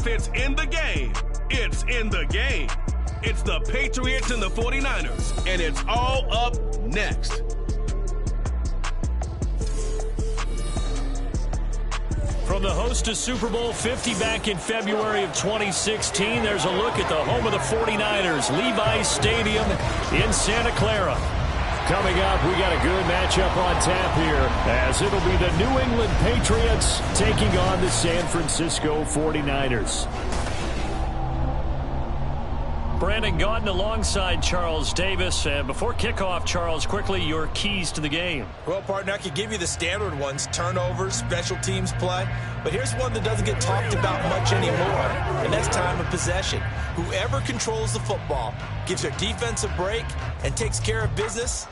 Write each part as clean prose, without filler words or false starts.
offense in the game, it's in the game. It's the Patriots and the 49ers, and it's all up next. From the host to Super Bowl 50 back in February of 2016, there's a look at the home of the 49ers, Levi's Stadium in Santa Clara. Coming up, we got a good matchup on tap here, as it'll be the New England Patriots taking on the San Francisco 49ers. Brandon Gaudin alongside Charles Davis. And before kickoff, Charles, quickly your keys to the game. Well, partner, I could give you the standard ones, turnovers, special teams play. But here's one that doesn't get talked about much anymore, and that's time of possession. Whoever controls the football, gives their defense a break, and takes care of business,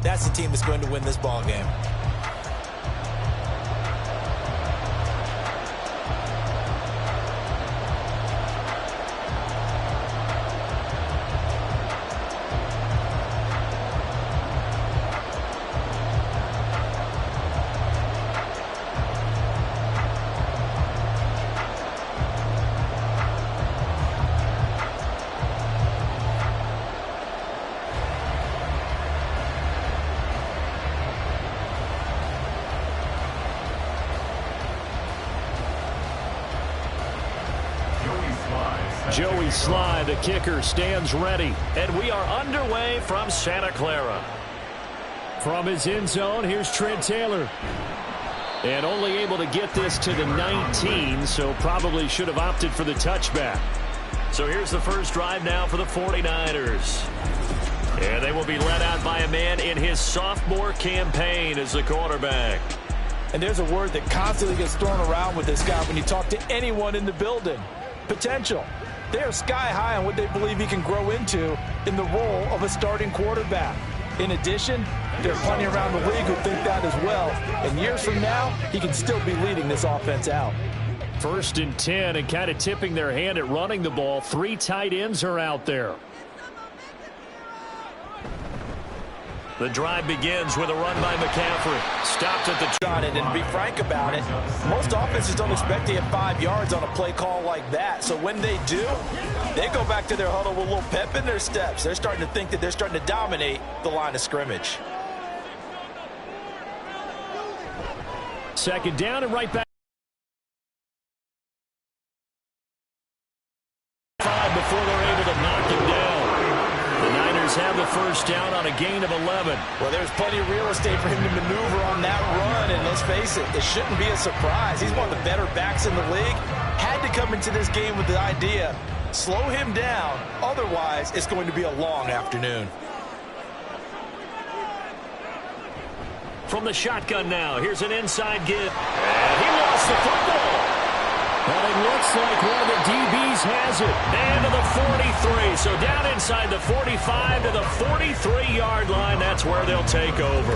that's the team that's going to win this ball game. Joey Sly, the kicker, stands ready. And we are underway from Santa Clara. From his end zone, here's Trent Taylor. And only able to get this to the 19, so probably should have opted for the touchback. So here's the first drive now for the 49ers. And they will be led out by a man in his sophomore campaign as the quarterback. And there's a word that constantly gets thrown around with this guy when you talk to anyone in the building. Potential. They are sky high on what they believe he can grow into in the role of a starting quarterback. In addition, there are plenty around the league who think that as well. And years from now, he can still be leading this offense out. 1st and 10, and kind of tipping their hand at running the ball. 3 tight ends are out there. The drive begins with a run by McCaffrey. Stopped at the on it, and to be frank about it, most offenses don't expect to get 5 yards on a play call like that. So when they do, they go back to their huddle with a little pep in their steps. They're starting to think that they're starting to dominate the line of scrimmage. 2nd down and right back. 5 before they're able to knock him down. The Niners have the first down on a gain of 11. Well, there's plenty of real estate for him to maneuver on that run, and let's face it, it shouldn't be a surprise. He's one of the better backs in the league. Had to come into this game with the idea, slow him down, otherwise it's going to be a long afternoon. From the shotgun now, here's an inside give. And he lost the football. And it looks like one of the DBs has it. And to the 43. So down inside the 45 to the 43-yard line. That's where they'll take over.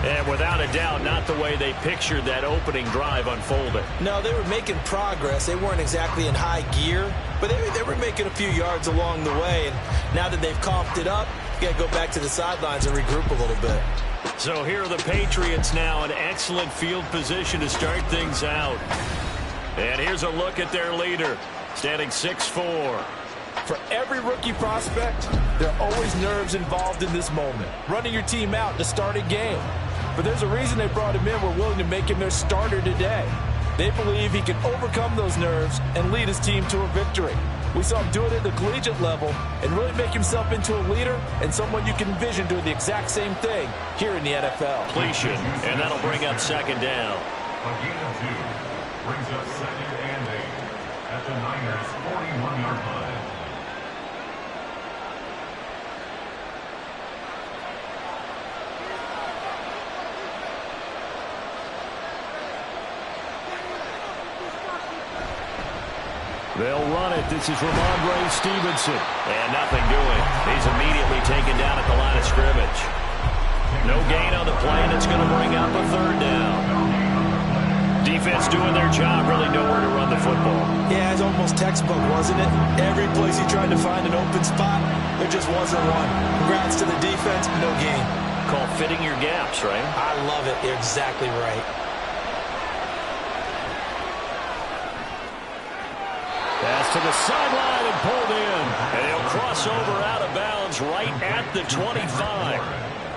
And without a doubt, not the way they pictured that opening drive unfolding. No, they were making progress. They weren't exactly in high gear, but they were making a few yards along the way. And now that they've coughed it up, you got to go back to the sidelines and regroup a little bit. So here are the Patriots now in excellent field position to start things out. And here's a look at their leader, standing 6'4". For every rookie prospect, there are always nerves involved in this moment. Running your team out to start a game. But there's a reason they brought him in. We're willing to make him their starter today. They believe he can overcome those nerves and lead his team to a victory. We saw him do it at the collegiate level and really make himself into a leader and someone you can envision doing the exact same thing here in the NFL. Completion, and that'll bring up 2nd down. A gain of 2 brings up 2nd and 8 at the Niners' 41-yard line. They'll run it. This is Ramondre Stevenson. And nothing doing. He's immediately taken down at the line of scrimmage. No gain on the play, and it's going to bring up a 3rd down. Defense doing their job, really nowhere to run the football. Yeah, it's almost textbook, wasn't it? Every place he tried to find an open spot, there just wasn't one. Congrats to the defense, no gain. Called fitting your gaps, right? I love it. You're exactly right. Pass to the sideline and pulled in. And he'll cross over out of bounds right at the 25.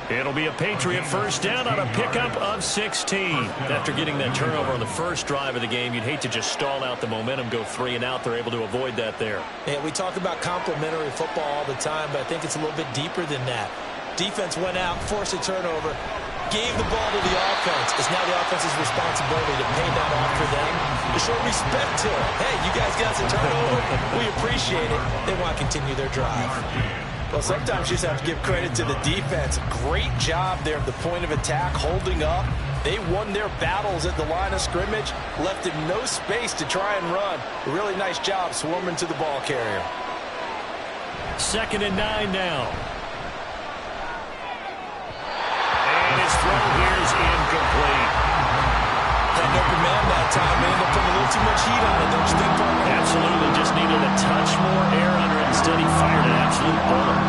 It'll be a Patriot first down on a pickup of 16. After getting that turnover on the first drive of the game, you'd hate to just stall out the momentum, go 3 and out. They're able to avoid that there. Yeah, we talk about complementary football all the time, but I think it's a little bit deeper than that. Defense went out, forced a turnover, gave the ball to the offense. It's now the offense's responsibility to pay that off for them, to show respect to it. Hey, you guys got some turnover. We appreciate it. They want to continue their drive. Well, sometimes you just have to give credit to the defense. Great job there at the point of attack, holding up. They won their battles at the line of scrimmage, left him no space to try and run. A really nice job swarming to the ball carrier. 2nd and 9 now. And his throw here is incomplete. Had no command that time. They ended up putting a little too much heat on it, don't you think, Parker? Absolutely. Just needed a touch more air under it. Instead, he fired an absolute bullet.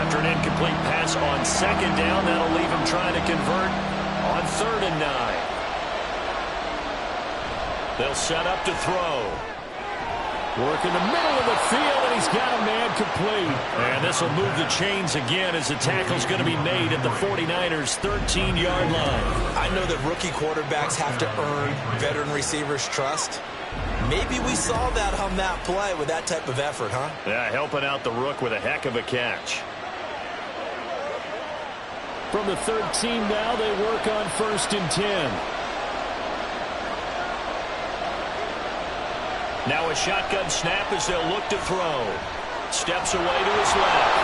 After an incomplete pass on 2nd down, that'll leave him trying to convert on 3rd and 9. They'll set up to throw. Work in the middle of the field, and he's got a man complete. And this will move the chains again as the tackle's going to be made at the 49ers' 13-yard line. I know that rookie quarterbacks have to earn veteran receivers' trust. Maybe we saw that on that play with that type of effort, huh? Yeah, helping out the rook with a heck of a catch. From the 13 now, they work on 1st and 10. Now a shotgun snap as they'll look to throw. Steps away to his left.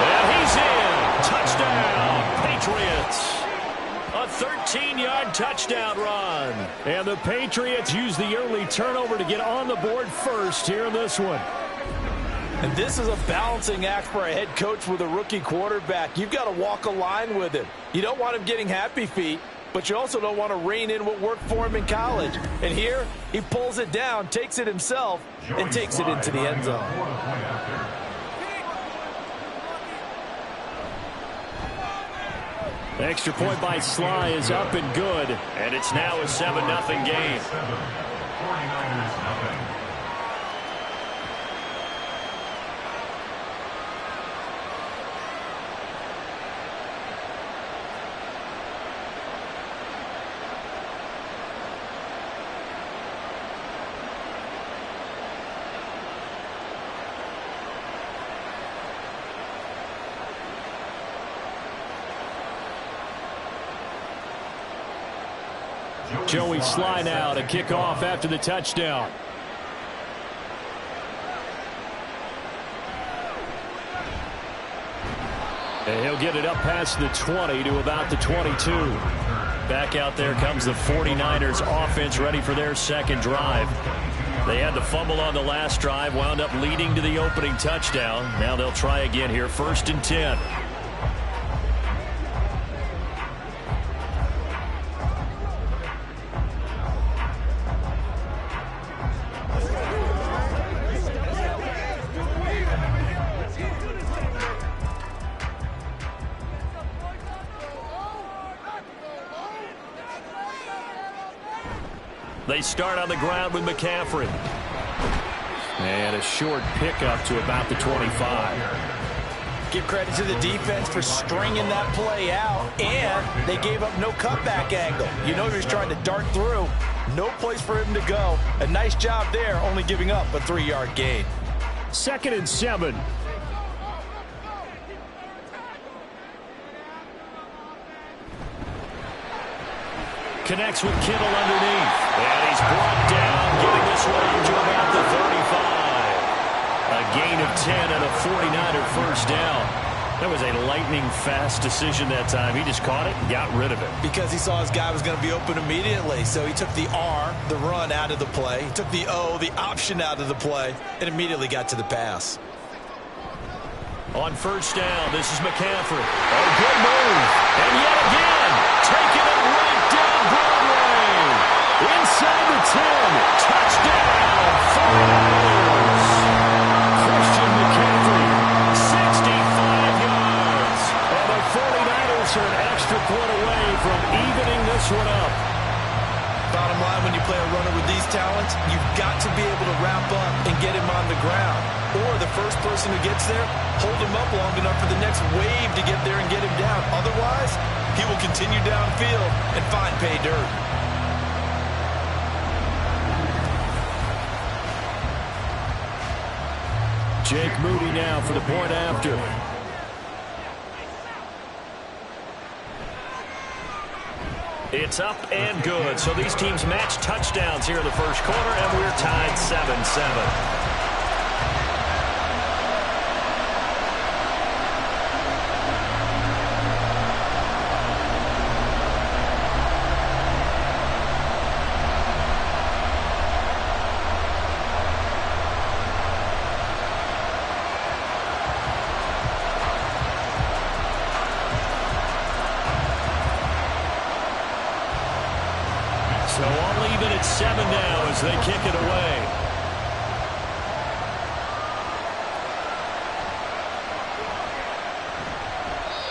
And he's in. Touchdown, Patriots. A 13-yard touchdown run. And the Patriots use the early turnover to get on the board first here in this one. And this is a balancing act for a head coach with a rookie quarterback. You've got to walk a line with him. You don't want him getting happy feet, but you also don't want to rein in what worked for him in college. And here, he pulls it down, takes it himself, and takes it into the end zone. The extra point by Sly is up and good. And it's now a 7-0 game. 49ers nothing. Joey Sly now to kick off after the touchdown. And he'll get it up past the 20 to about the 22. Back out there comes the 49ers offense ready for their second drive. They had the fumble on the last drive, wound up leading to the opening touchdown. Now they'll try again here, 1st and 10. They start on the ground with McCaffrey. And a short pickup to about the 25. Give credit to the defense for stringing that play out, and they gave up no cutback angle. You know he was trying to dart through. No place for him to go. A nice job there, only giving up a 3-yard gain. 2nd and 7. Connects with Kittle underneath. And he's brought down, getting this one to about the 35. A gain of 10 and a 49er first down. That was a lightning-fast decision that time. He just caught it and got rid of it. Because he saw his guy was going to be open immediately. So he took the R, the run, out of the play. He took the O, the option, out of the play, and immediately got to the pass. On 1st down, this is McCaffrey. A good move. And yet again, taking it right down Broadway. Inside the 10. Touchdown, 49ers. Christian McCaffrey, 65 yards. And the 49ers are an extra point away from evening this one up. Bottom line, when you play a runner with these talents, you've got to be able to wrap up and get him on the ground. Or the first person who gets there, hold him up long enough for the next wave to get there and get him down. Otherwise, he will continue downfield and find pay dirt. Jake Moody now for the point after. It's up and good. So these teams match touchdowns here in the first quarter, and we're tied 7-7. So all even at 7 now as they kick it away.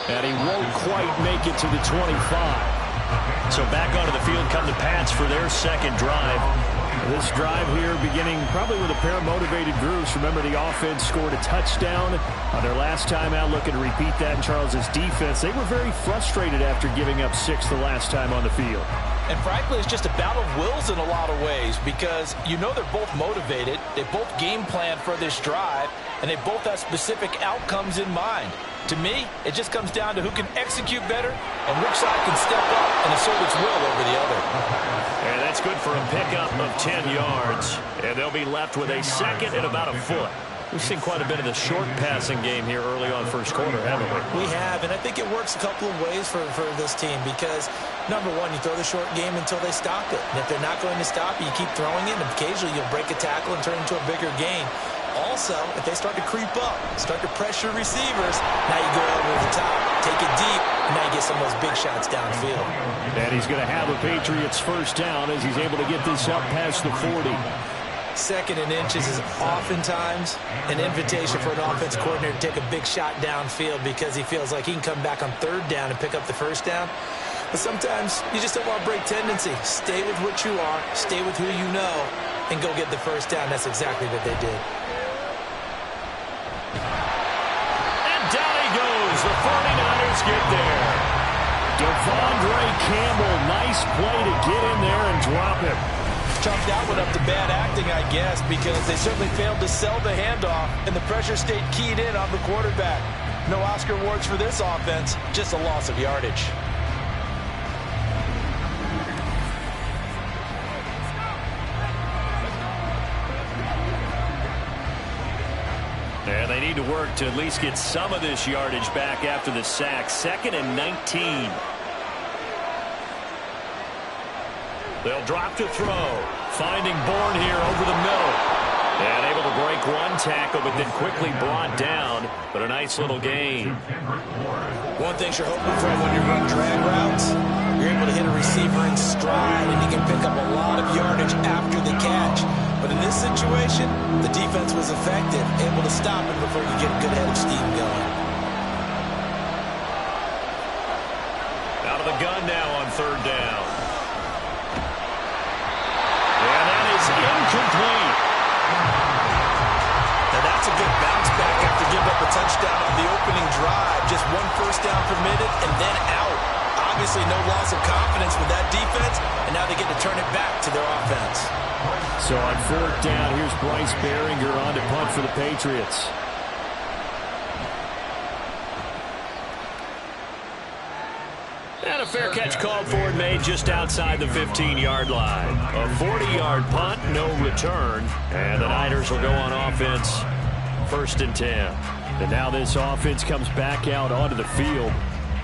And he won't quite make it to the 25. So back onto the field come the Pats for their second drive. This drive here beginning probably with a pair of motivated groups. Remember, the offense scored a touchdown on their last time out, looking to repeat that in Charles's defense. They were very frustrated after giving up 6 the last time on the field. And frankly, it's just a battle of wills in a lot of ways because you know they're both motivated, they both game plan for this drive, and they both have specific outcomes in mind. To me, it just comes down to who can execute better and which side can step up and assert its will over the other. And that's good for a pickup of 10 yards. And they'll be left with a second and about a foot. We've seen quite a bit of the short passing game here early on first quarter, haven't we? We have, and I think it works a couple of ways for this team because, number one, you throw the short game until they stop it. And if they're not going to stop you, you keep throwing it, and occasionally you'll break a tackle and turn it into a bigger gain. Also, if they start to creep up, start to pressure receivers, now you go over the top, take it deep, and now you get some of those big shots downfield. And he's going to have a Patriots first down as he's able to get this up past the 40. Second and inches is oftentimes an invitation for an offense coordinator to take a big shot downfield because he feels like he can come back on third down and pick up the first down. But sometimes you just don't want to break tendency. Stay with what you are, stay with who you know, and go get the first down. That's exactly what they did. And down he goes. The 49ers get there. Devondre Campbell, nice play to get in there and drop him. Chalk that one up to bad acting, I guess, because they certainly failed to sell the handoff, and the pressure stayed keyed in on the quarterback. No Oscar awards for this offense, just a loss of yardage. And they need to work to at least get some of this yardage back after the sack. 2nd and 19. They'll drop to throw. Finding Bourne here over the middle. And able to break one tackle, but then quickly brought down. But a nice little gain. One thing you're hoping for when you run drag routes, you're able to hit a receiver in stride, and you can pick up a lot of yardage after the catch. But in this situation, the defense was effective, able to stop it before you get a good head of steam going. Out of the gun now on third down. And that is incomplete. Now that's a good bounce back after giving up a touchdown on the opening drive. Just one first down permitted and then out. Obviously no loss of confidence with that defense, and now they get to turn it back to their offense. So on fourth down, here's Bryce Behringer on to punt for the Patriots. And a fair catch called for and made just outside the 15-yard line. A 40-yard punt, no return. And the Niners will go on offense, 1st and 10. And now this offense comes back out onto the field.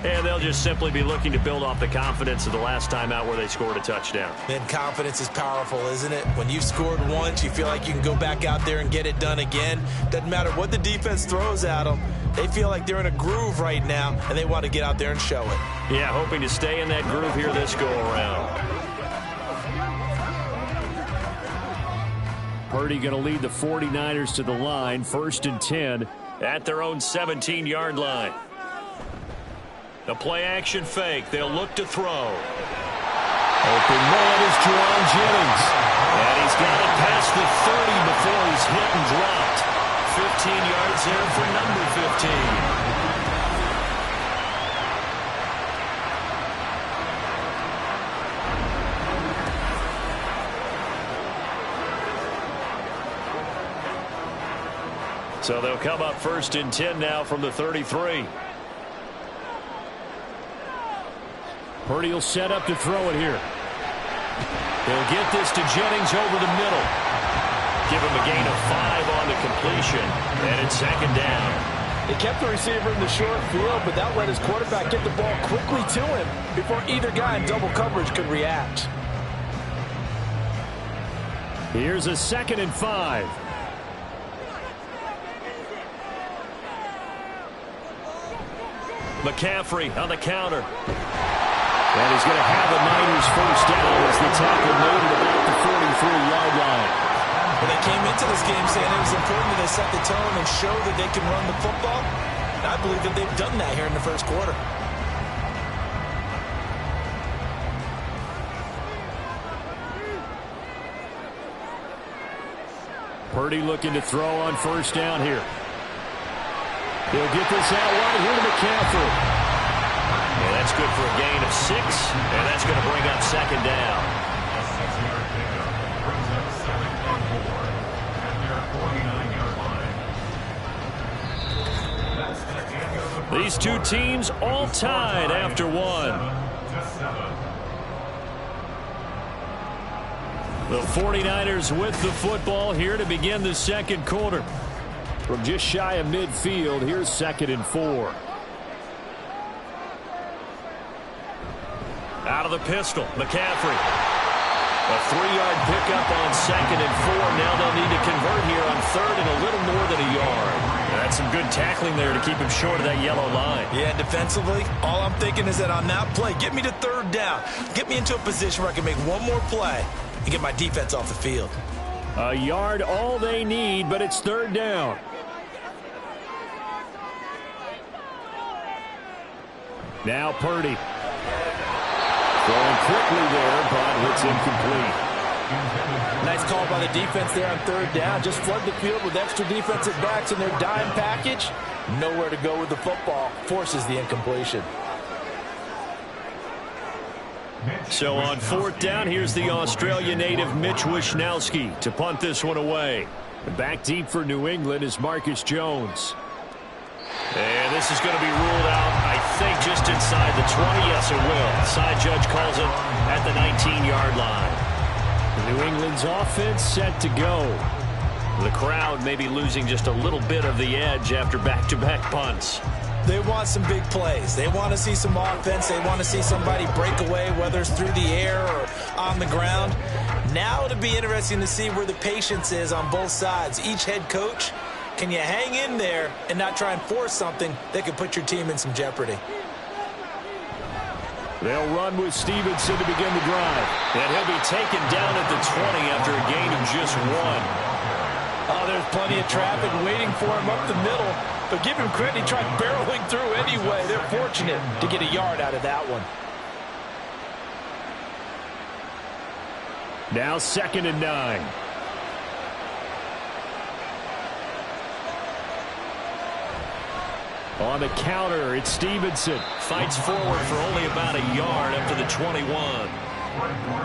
And they'll just simply be looking to build off the confidence of the last time out where they scored a touchdown. And confidence is powerful, isn't it? When you've scored once, you feel like you can go back out there and get it done again. Doesn't matter what the defense throws at them. They feel like they're in a groove right now, and they want to get out there and show it. Yeah, hoping to stay in that groove here this go-around. Purdy going to lead the 49ers to the line, 1st and 10 at their own 17-yard line. The play-action fake. They'll look to throw. Open man is Juwan Jennings. And he's got it past the 30 before he's hit and dropped. 15 yards there for number 15. So they'll come up 1st and 10 now from the 33. Purdy will set up to throw it here. He'll get this to Jennings over the middle. Give him a gain of 5 on the completion. And it's 2nd down. He kept the receiver in the short field, but that let his quarterback get the ball quickly to him before either guy in double coverage could react. Here's a 2nd and 5. McCaffrey on the counter. And he's going to have the Niners 1st down as the tackle made at about the 43-yard line. Well, they came into this game saying it was important that they set the tone and show that they can run the football. And I believe that they've done that here in the 1st quarter. Purdy looking to throw on 1st down here. He'll get this out wide here to McCaffrey. Yeah, that's good for a gain of 6, and that's going to bring up 2nd down. A 6-yard pickup brings up 2nd and 4 at their 49-yard line. That's the end of the These two teams all tied after 1. 7-7. The 49ers with the football here to begin the 2nd quarter. From just shy of midfield, here's 2nd and 4. Out of the pistol, McCaffrey. A 3-yard pickup on 2nd and 4. Now they'll need to convert here on 3rd and a little more than a yard. That's some good tackling there to keep him short of that yellow line. Yeah, defensively, all I'm thinking is that on that play, get me to 3rd down. Get me into a position where I can make one more play and get my defense off the field. A yard all they need, but it's 3rd down. Now Purdy. Throwing quickly there, but it's incomplete. Nice call by the defense there on 3rd down. Just flood the field with extra defensive backs in their dime package. Nowhere to go with the football. Forces the incompletion. So on 4th down, here's the Australia native Mitch Wishnowsky to punt this one away. Back deep for New England is Marcus Jones. And this is going to be ruled out, I think, just inside the 20. Yes, it will. Side judge calls it at the 19-yard line. New England's offense set to go. The crowd may be losing just a little bit of the edge after back-to-back punts. They want some big plays. They want to see some offense. They want to see somebody break away, whether it's through the air or on the ground. Now it'll be interesting to see where the patience is on both sides. Each head coach, can you hang in there and not try and force something that could put your team in some jeopardy? They'll run with Stevenson to begin the drive. And he'll be taken down at the 20 after a gain of just 1. Oh, there's plenty of traffic waiting for him up the middle. But give him credit, he tried barreling through anyway. They're fortunate to get a yard out of that one. Now 2nd and 9. On the counter, it's Stevenson. Fights forward for only about a yard up to the 21.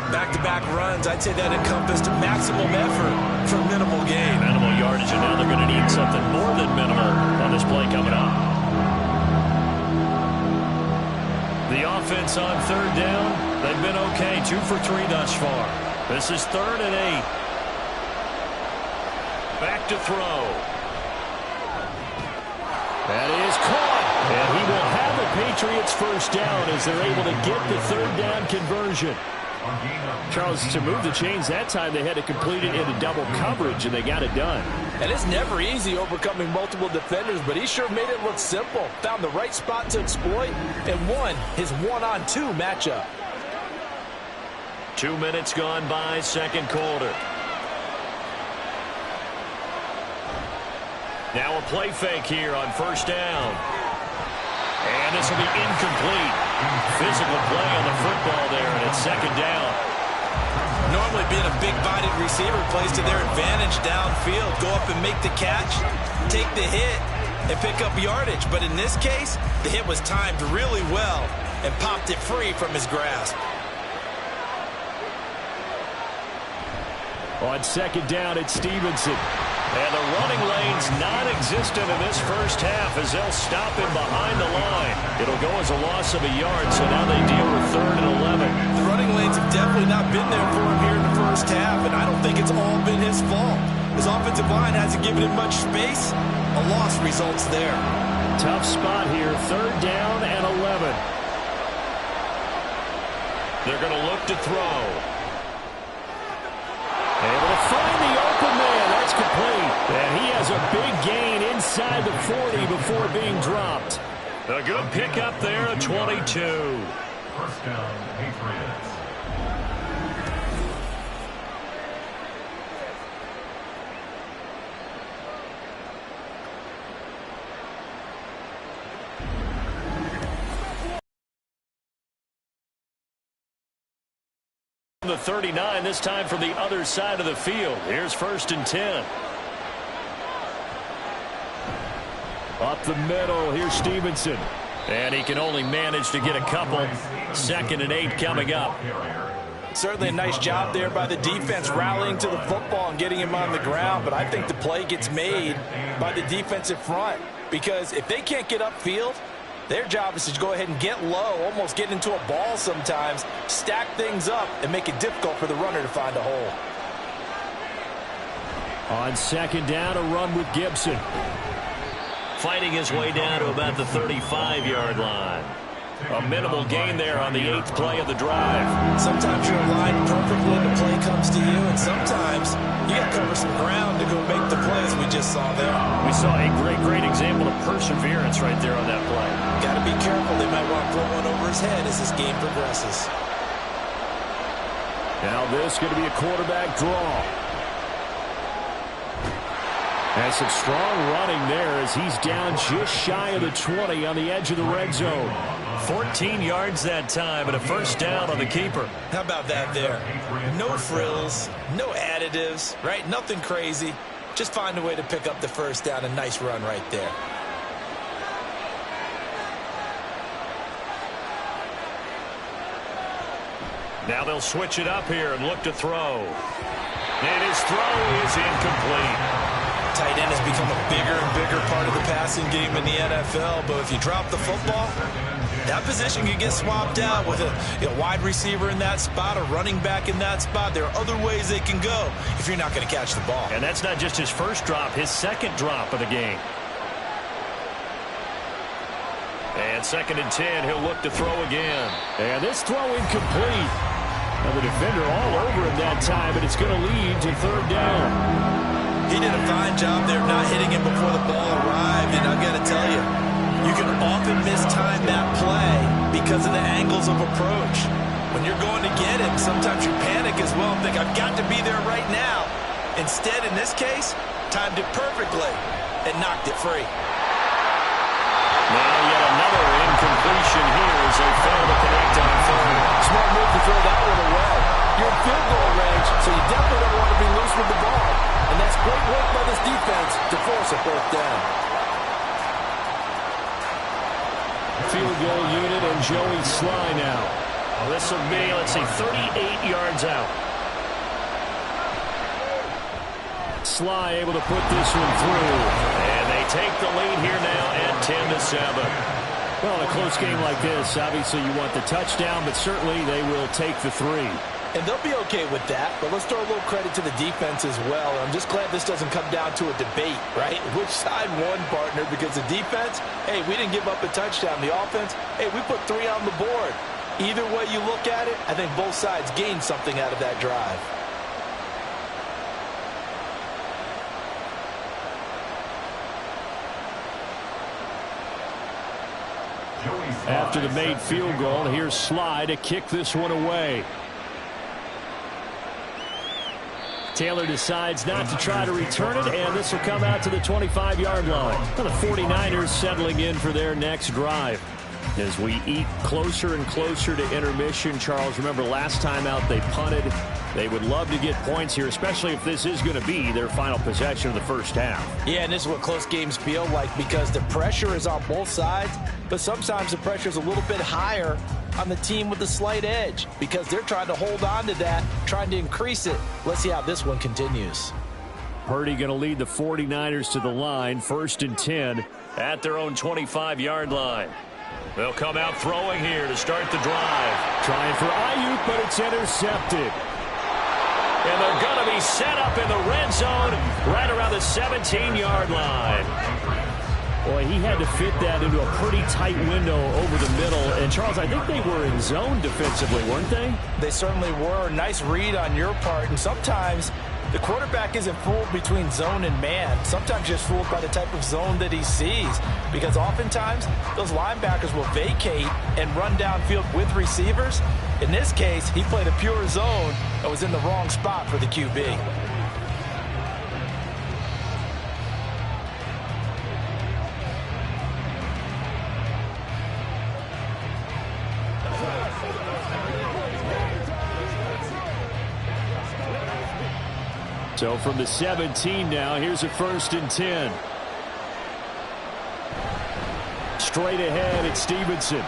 Back-to-back runs, I'd say that encompassed maximum effort for minimal gain. Minimal yardage, and now they're going to need something more than minimal on this play coming up. The offense on 3rd down, they've been okay. 2 for 3 thus far. This is 3rd and 8. Back to throw. That is caught. And he will have the Patriots 1st down as they're able to get the 3rd down conversion. Charles, to move the chains that time, they had to complete it into double coverage, and they got it done. And it's never easy overcoming multiple defenders, but he sure made it look simple. Found the right spot to exploit and won his 1-on-2 matchup. 2 minutes gone by, 2nd quarter. Now a play fake here on 1st down. And And this will be incomplete. Physical play on the football there, and it's second down. Normally being a big-bodied receiver plays to their advantage downfield. Go up and make the catch, take the hit, and pick up yardage. But in this case, the hit was timed really well and popped it free from his grasp. On second down, it's Stevenson. And the running lane's non-existent in this first half as they'll stop him behind the line. It'll go as a loss of a yard, so now they deal with 3rd and 11. The running lanes have definitely not been there for him here in the first half, and I don't think it's all been his fault. His offensive line hasn't given him much space. A loss results there. Tough spot here, 3rd down and 11. They're going to look to throw. Able to find the open man. That's complete. And he has a big gain inside the 40 before being dropped. A good pickup there at 22. First down, Patriots. The 39, this time from the other side of the field. Here's 1st and 10. Up the middle, here's Stevenson. And he can only manage to get a couple. 2nd and 8 coming up. Certainly a nice job there by the defense rallying to the football and getting him on the ground. But I think the play gets made by the defensive front. Because if they can't get upfield, their job is to go ahead and get low, almost get into a ball sometimes, stack things up, and make it difficult for the runner to find a hole. On second down, a run with Gibson. Fighting his way down to about the 35-yard line. A minimal gain there on the 8th play of the drive. Sometimes you're aligned perfectly when the play comes to you, and sometimes you got to cover some ground to go make the plays we just saw there. We saw a great example of perseverance right there on that play. Got to be careful. They might want to throw one over his head as this game progresses. Now this is going to be a quarterback draw. And some strong running there as he's down just shy of the 20 on the edge of the red zone. 14 yards that time and a first down on the keeper. How about that there? No frills, no additives, right? Nothing crazy. Just find a way to pick up the first down. A nice run right there. Now they'll switch it up here and look to throw. And his throw is incomplete. Tight end has become a bigger and bigger part of the passing game in the NFL, but if you drop the football, that position can get swapped out with a wide receiver in that spot, a running back in that spot. There are other ways they can go if you're not going to catch the ball. And that's not just his first drop, his second drop of the game. And 2nd and 10, he'll look to throw again. And this throw incomplete. Now the defender all over him that time, but it's going to lead to 3rd down. He did a fine job there not hitting him before the ball arrived, and I've got to tell you, you can often mistime that play because of the angles of approach. When you're going to get him, sometimes you panic as well and think, I've got to be there right now. Instead, in this case, timed it perfectly and knocked it free. Now yet another incompletion here as they fail to connect on 3rd. Smart move to throw that one away. You're in field goal range, so you definitely don't want to be loose with the ball. And that's great work by this defense to force a 4th down. Field goal unit and Joey Sly now. Well, this will be, let's see, 38 yards out. Sly able to put this one through. And they take the lead here now at 10-7. Well, in a close game like this, obviously you want the touchdown, but certainly they will take the 3. And they'll be okay with that, but let's throw a little credit to the defense as well. I'm just glad this doesn't come down to a debate, right? Which side won, partner? Because the defense, hey, we didn't give up a touchdown. The offense, hey, we put 3 on the board. Either way you look at it, I think both sides gained something out of that drive. After the made field goal, here's Sly to kick this one away. Taylor decides not to try to return it, and this will come out to the 25-yard line. The 49ers settling in for their next drive. As we eat closer and closer to intermission, Charles, remember last time out they punted. They would love to get points here, especially if this is going to be their final possession of the first half. Yeah, and this is what close games feel like because the pressure is on both sides, but sometimes the pressure is a little bit higher on the team with the slight edge because they're trying to hold on to that, trying to increase it. Let's see how this one continues. Purdy going to lead the 49ers to the line, 1st and 10 at their own 25-yard line. They'll come out throwing here to start the drive. Trying for Ayuk, but it's intercepted. And they're going to be set up in the red zone right around the 17-yard line. Boy, he had to fit that into a pretty tight window over the middle. And, Charles, I think they were in zone defensively, weren't they? They certainly were. Nice read on your part. And sometimes the quarterback isn't fooled between zone and man. Sometimes just fooled by the type of zone that he sees. Because oftentimes, those linebackers will vacate and run downfield with receivers. In this case, he played a pure zone and was in the wrong spot for the QB. So from the 17 now, here's a 1st and 10. Straight ahead, it's Stevenson.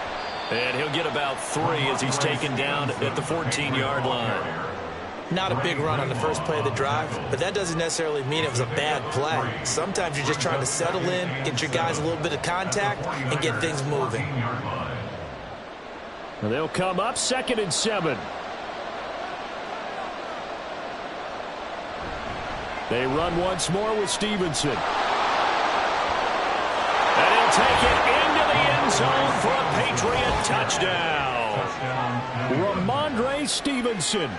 And he'll get about 3 as he's taken down at the 14-yard line. Not a big run on the first play of the drive, but that doesn't necessarily mean it was a bad play. Sometimes you're just trying to settle in, get your guys a little bit of contact, and get things moving. And they'll come up 2nd and 7. They run once more with Stevenson. And he'll take it into the end zone for a Patriot touchdown. Ramondre Stevenson,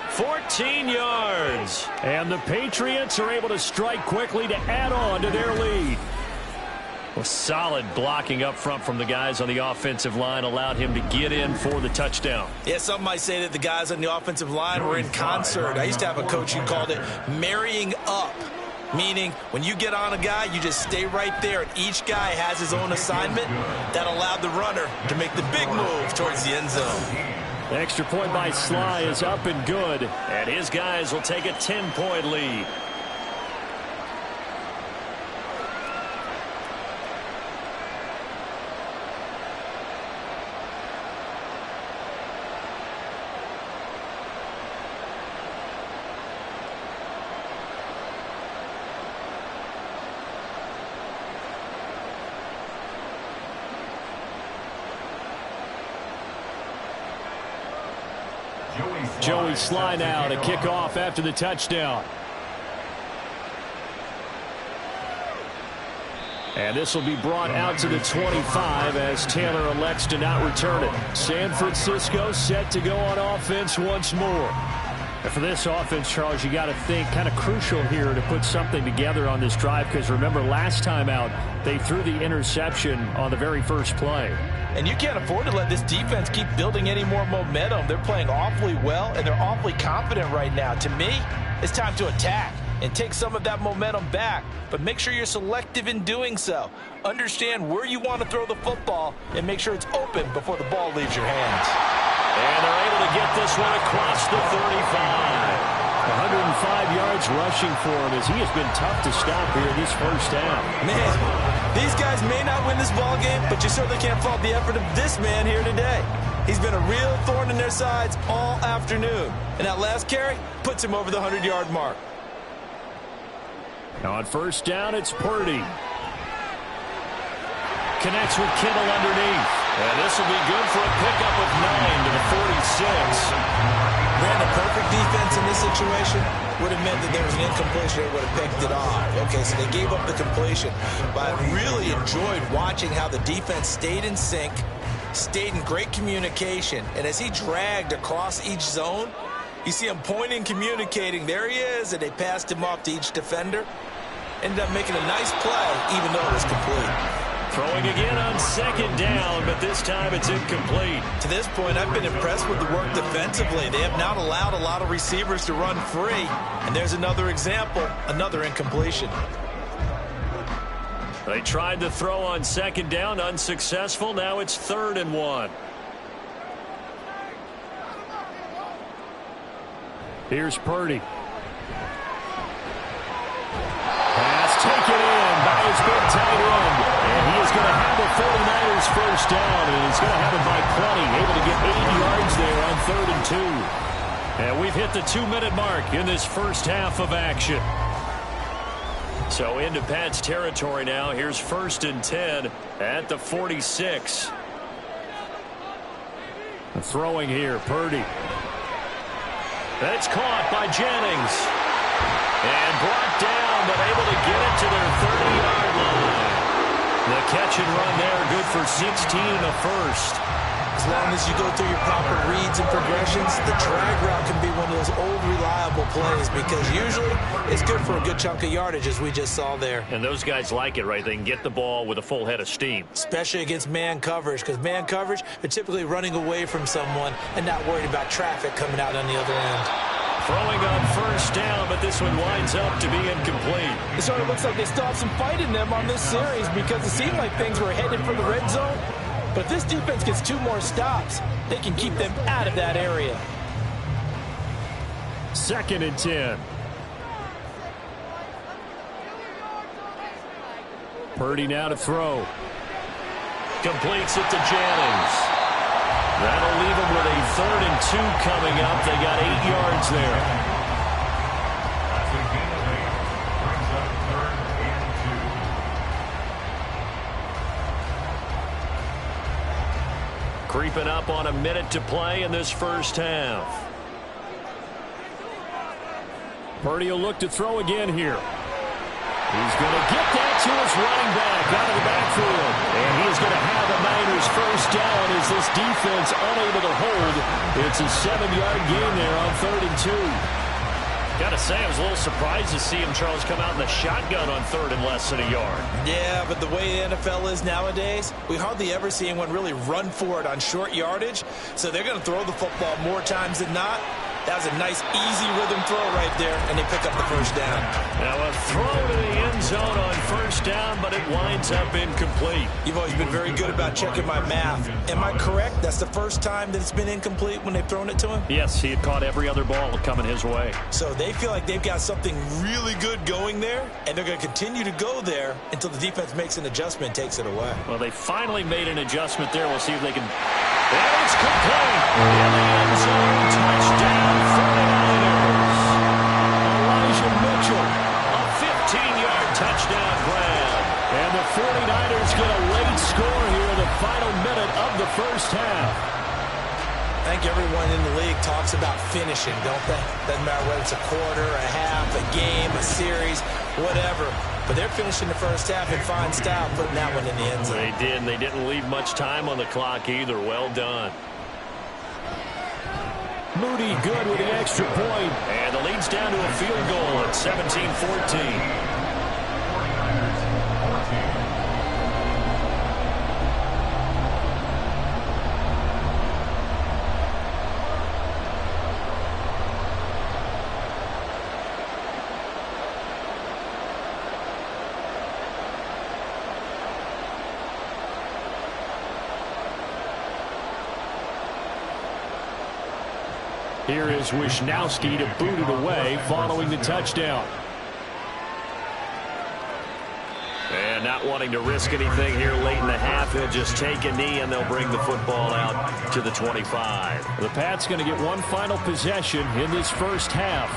14 yards. And the Patriots are able to strike quickly to add on to their lead. Well, solid blocking up front from the guys on the offensive line allowed him to get in for the touchdown. Yeah, some might say that the guys on the offensive line were in concert. I used to have a coach who called it marrying up, meaning when you get on a guy, you just stay right there, and each guy has his own assignment. That allowed the runner to make the big move towards the end zone. The extra point by Sly is up and good, and his guys will take a 10-point lead. Joey Sly now to kick off after the touchdown. And this will be brought out to the 25 as Taylor elects to not return it. San Francisco set to go on offense once more. And for this offense, Charles, you got to think kind of crucial here to put something together on this drive because remember last time out they threw the interception on the very first play. And you can't afford to let this defense keep building any more momentum. They're playing awfully well, and they're awfully confident right now. To me, it's time to attack and take some of that momentum back, but make sure you're selective in doing so. Understand where you want to throw the football and make sure it's open before the ball leaves your hands. And they're able to get this one across the 35. 105 yards rushing for him as he has been tough to stop here this first half. Man, these guys may not win this ball game, but you certainly can't fault the effort of this man here today. He's been a real thorn in their sides all afternoon. And that last carry puts him over the 100-yard mark. Now on first down, it's Purdy. Connects with Kittle underneath. And this will be good for a pickup of 9 to the 46. Man, the perfect defense in this situation would have meant that there was an incompletion. They would have picked it off. Okay, so they gave up the completion. But I really enjoyed watching how the defense stayed in sync, stayed in great communication. And as he dragged across each zone, you see him pointing, communicating. There he is, and they passed him off to each defender. Ended up making a nice play, even though it was complete. Throwing again on second down, but this time it's incomplete. To this point, I've been impressed with the work defensively. They have not allowed a lot of receivers to run free. And there's another example, another incompletion. They tried to throw on second down, unsuccessful. Now it's 3rd and 1. Here's Purdy. Pass taken in by his big tight end. And he is going to have the 49ers first down. And he's going to have it by 20. Able to get 80 yards there on 3rd and 2. And we've hit the 2-minute mark in this first half of action. So into Pat's territory now. Here's 1st and 10 at the 46. Throwing here, Purdy. That's caught by Jennings. And brought down, but able to get it to their 30-yard line. The catch and run there, good for 16 and a first. As long as you go through your proper reads and progressions, the drag route can be one of those old reliable plays because usually it's good for a good chunk of yardage, as we just saw there. And those guys like it, right? They can get the ball with a full head of steam. Especially against man coverage, because man coverage, they're typically running away from someone and not worried about traffic coming out on the other end. Throwing on first down, but this one winds up to be incomplete. It sort of looks like they still have some fight in them on this series because it seemed like things were headed for the red zone. But if this defense gets 2 more stops, they can keep them out of that area. 2nd and 10. Purdy now to throw. Completes it to Jennings. That'll leave them with a 3rd and 2 coming up. They got 8 yards there. That's a gain of 8. Brings up 3rd and 2. Creeping up on a minute to play in this first half. Purdy will look to throw again here. He's going to get that to his running back out of the backfield. And he is going to have the Niners first down as this defense unable to hold. It's a 7-yard gain there on 3rd and 2. Got to say, I was a little surprised to see him, Charles, come out in the shotgun on 3rd and less than a yard. Yeah, but the way the NFL is nowadays, we hardly ever see anyone really run for it on short yardage. So they're going to throw the football more times than not. That was a nice, easy rhythm throw right there, and they pick up the first down. Now a throw to the end zone on first down, but it winds up incomplete. You've always been very good about checking my math. Am I correct? That's the first time that it's been incomplete when they've thrown it to him? Yes, he had caught every other ball coming his way. So they feel like they've got something really good going there, and they're going to continue to go there until the defense makes an adjustment and takes it away. Well, they finally made an adjustment there. We'll see if they can... And it's complete. In the end zone, touchdown, 49ers. Elijah Mitchell, a 15-yard touchdown grab. And the 49ers get a late score here in the final minute of the first half. I think everyone in the league talks about finishing, don't they? Doesn't matter whether it's a quarter, a half, a game, a series, whatever. But they're finishing the first half in fine style, putting that one in the end zone. They did, and they didn't leave much time on the clock either. Well done. Moody good with the extra point. And the lead's down to a field goal at 17-14. Here is Wisnowski to boot it away following the touchdown. And not wanting to risk anything here late in the half, he'll just take a knee and they'll bring the football out to the 25. The Pats going to get one final possession in this first half.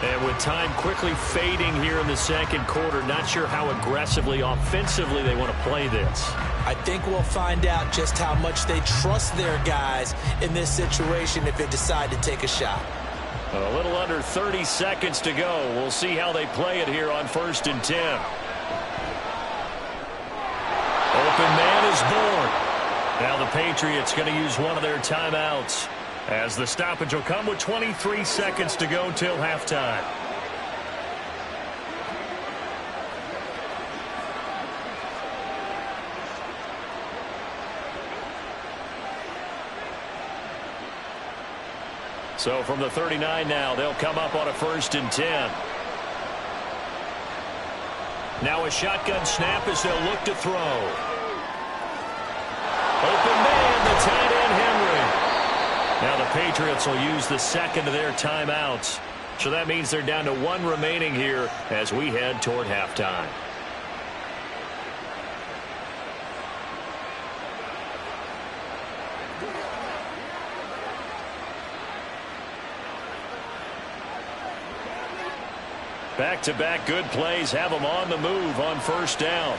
And with time quickly fading here in the second quarter, not sure how aggressively, offensively they want to play this. I think we'll find out just how much they trust their guys in this situation if they decide to take a shot. A little under 30 seconds to go. We'll see how they play it here on 1st and 10. Open man is born. Now the Patriots going to use one of their timeouts, as the stoppage will come with 23 seconds to go till halftime. So from the 39 now, they'll come up on a 1st and 10. Now a shotgun snap as they'll look to throw. Open man, the tight end Henry. Now the Patriots will use the second of their timeouts. So that means they're down to one remaining here as we head toward halftime. Back-to-back good plays have them on the move on first down.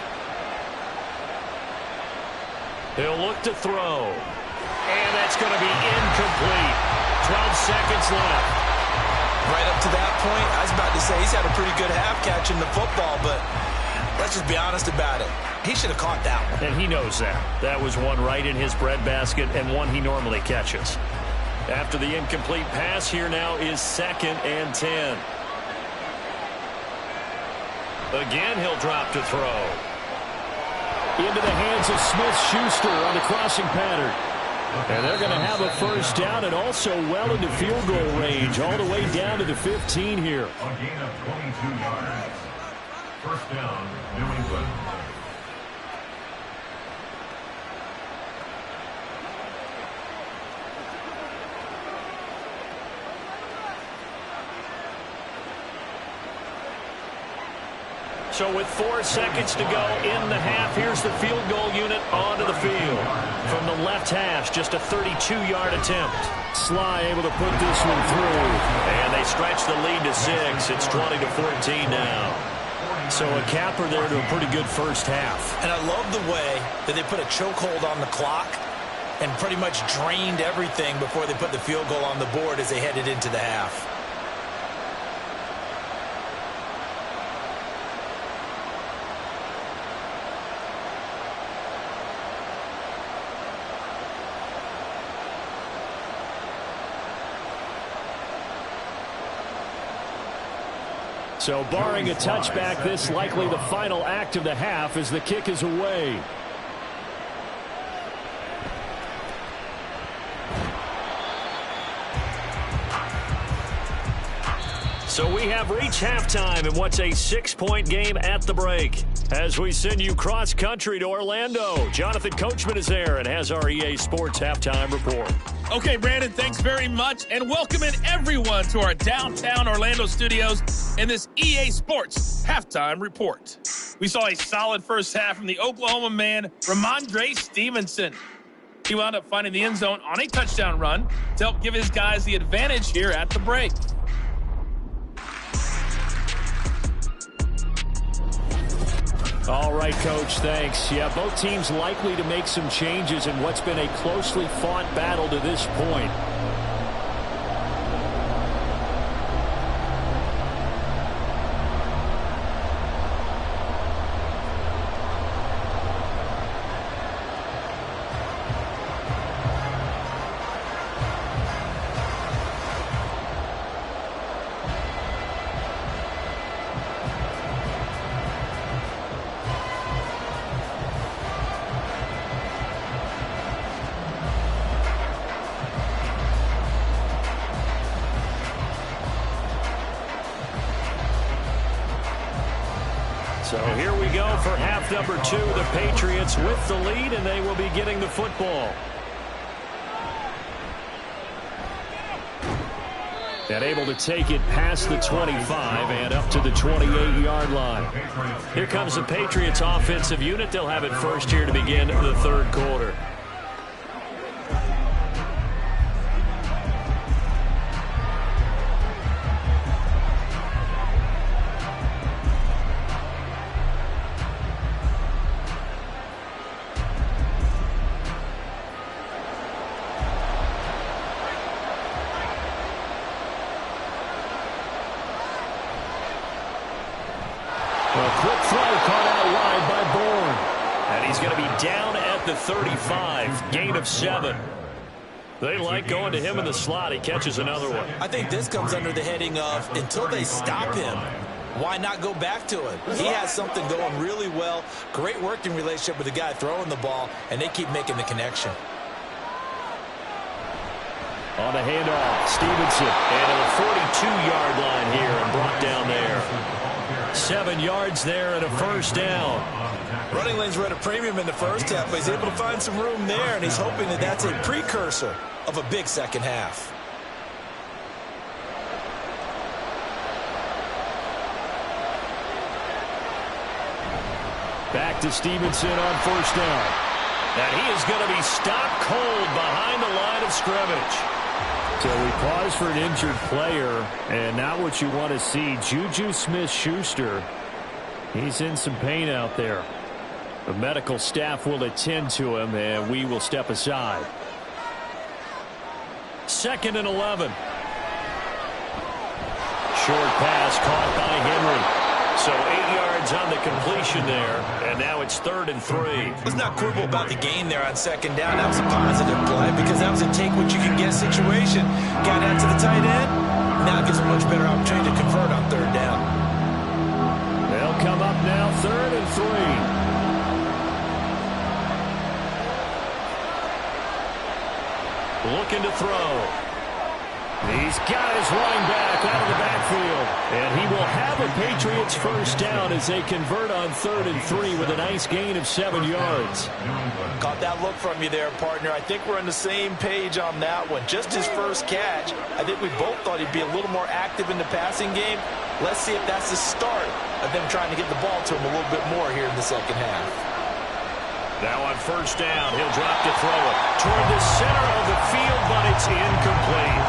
He'll look to throw. And that's going to be incomplete. 12 seconds left. Right up to that point, I was about to say he's had a pretty good half catching the football, but let's just be honest about it. He should have caught that one. And he knows that. That was one right in his breadbasket and one he normally catches. After the incomplete pass, here now is 2nd and 10. Again, he'll drop to throw. Into the hands of Smith-Schuster on the crossing pattern. And they're going to have a first down and also well into field goal range, all the way down to the 15 here. A gain of 22 yards. First down, New England. So with 4 seconds to go in the half, here's the field goal unit onto the field. From the left hash, just a 32-yard attempt. Sly able to put this one through. And they stretch the lead to 6. It's 20-14 now. So a capper there to a pretty good first half. And I love the way that they put a chokehold on the clock and pretty much drained everything before they put the field goal on the board as they headed into the half. So barring a touchback, this likely the final act of the half as the kick is away. So we have reached halftime in what's a 6-point game at the break. As we send you cross-country to Orlando, Jonathan Coachman is there and has our EA Sports halftime report. Okay, Brandon, thanks very much, and welcoming everyone to our downtown Orlando studios in this EA Sports halftime report. We saw a solid first half from the Oklahoma man, Ramondre Stevenson. He wound up finding the end zone on a touchdown run to help give his guys the advantage here at the break. All right, Coach, thanks. Yeah, both teams likely to make some changes in what's been a closely fought battle to this point. So here we go for half number 2. The Patriots with the lead, and they will be getting the football. And able to take it past the 25 and up to the 28-yard line. Here comes the Patriots offensive unit. They'll have it first here to begin the third quarter. Quick throw caught out wide by Bourne. And he's going to be down at the 35. Gain of 7. They like going to him in the slot. He catches another one. I think this comes under the heading of until they stop him, why not go back to it? He has something going really well. Great working relationship with the guy throwing the ball, and they keep making the connection. On the handoff, Stevenson. And to the 42-yard line here and brought down there. 7 yards there and a first down. Running lanes were at a premium in the first half, but he's able to find some room there, and he's hoping that that's a precursor of a big second half. Back to Stevenson on first down. And he is going to be stopped cold behind the line of scrimmage. So we pause for an injured player, and now what you want to see, Juju Smith-Schuster. He's in some pain out there. The medical staff will attend to him, and we will step aside. 2nd and 11. Short pass caught by Henry. So 8 yards on the completion there, and now it's 3rd and 3. Let's not quibble about the gain there on 2nd down. That was a positive play because that was a take-what-you-can-get situation. Got out to the tight end. Now it gives a much better opportunity to convert on 3rd down. They'll come up now 3rd and 3. Looking to throw. He's got his running back out of the backfield. And he will have a Patriots first down as they convert on 3rd and 3 with a nice gain of 7 yards. Caught that look from you there, partner. I think we're on the same page on that one. Just his first catch. I think we both thought he'd be a little more active in the passing game. Let's see if that's the start of them trying to get the ball to him a little bit more here in the second half. Now on first down, he'll drop to throw it toward the center of the field, but it's incomplete.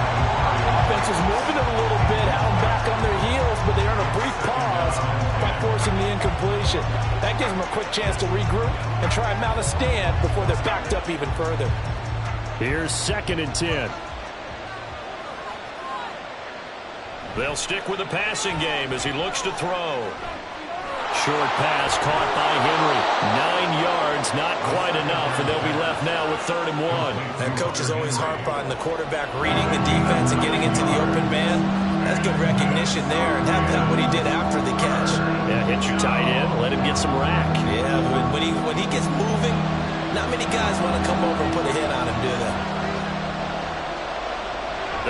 Offense was moving it a little bit, had them back on their heels, but they earn a brief pause by forcing the incompletion. That gives them a quick chance to regroup and try and mount a stand before they're backed up even further. Here's 2nd and 10. They'll stick with the passing game as he looks to throw. Short pass caught by Henry. 9 yards, not quite enough, and they'll be left now with 3rd and 1. And coaches always harp on the quarterback reading the defense and getting into the open man. That's good recognition there, and that's what he did after the catch. Yeah, hit your tight end, let him get some rack. Yeah, when he gets moving, not many guys want to come over and put a hit on him, do they?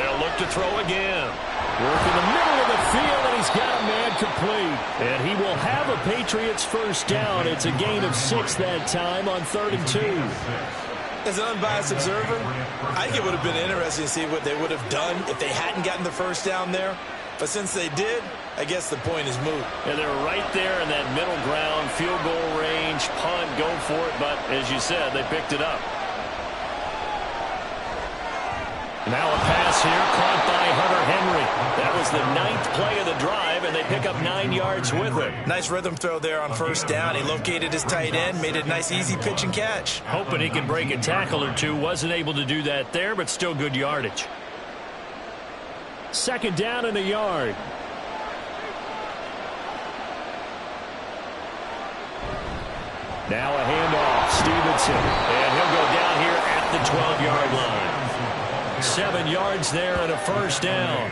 They'll look to throw again. Work in the middle of the field, and he's got a man complete. And he will have a Patriots first down. It's a gain of 6 that time on 3rd and 2. As an unbiased observer, I think it would have been interesting to see what they would have done if they hadn't gotten the first down there. But since they did, I guess the point is moot. And they're right there in that middle ground, field goal range, punt, go for it. But as you said, they picked it up. Now a pass here caught by Hunter Henry. That was the 9th play of the drive, and they pick up 9 yards with it. Nice rhythm throw there on first down. He located his tight end, made it a nice, easy pitch and catch. Hoping he can break a tackle or two. Wasn't able to do that there, but still good yardage. 2nd down and a yard. Now a handoff. Stevenson. And he'll go down here at the 12-yard line. 7 yards there and a first down.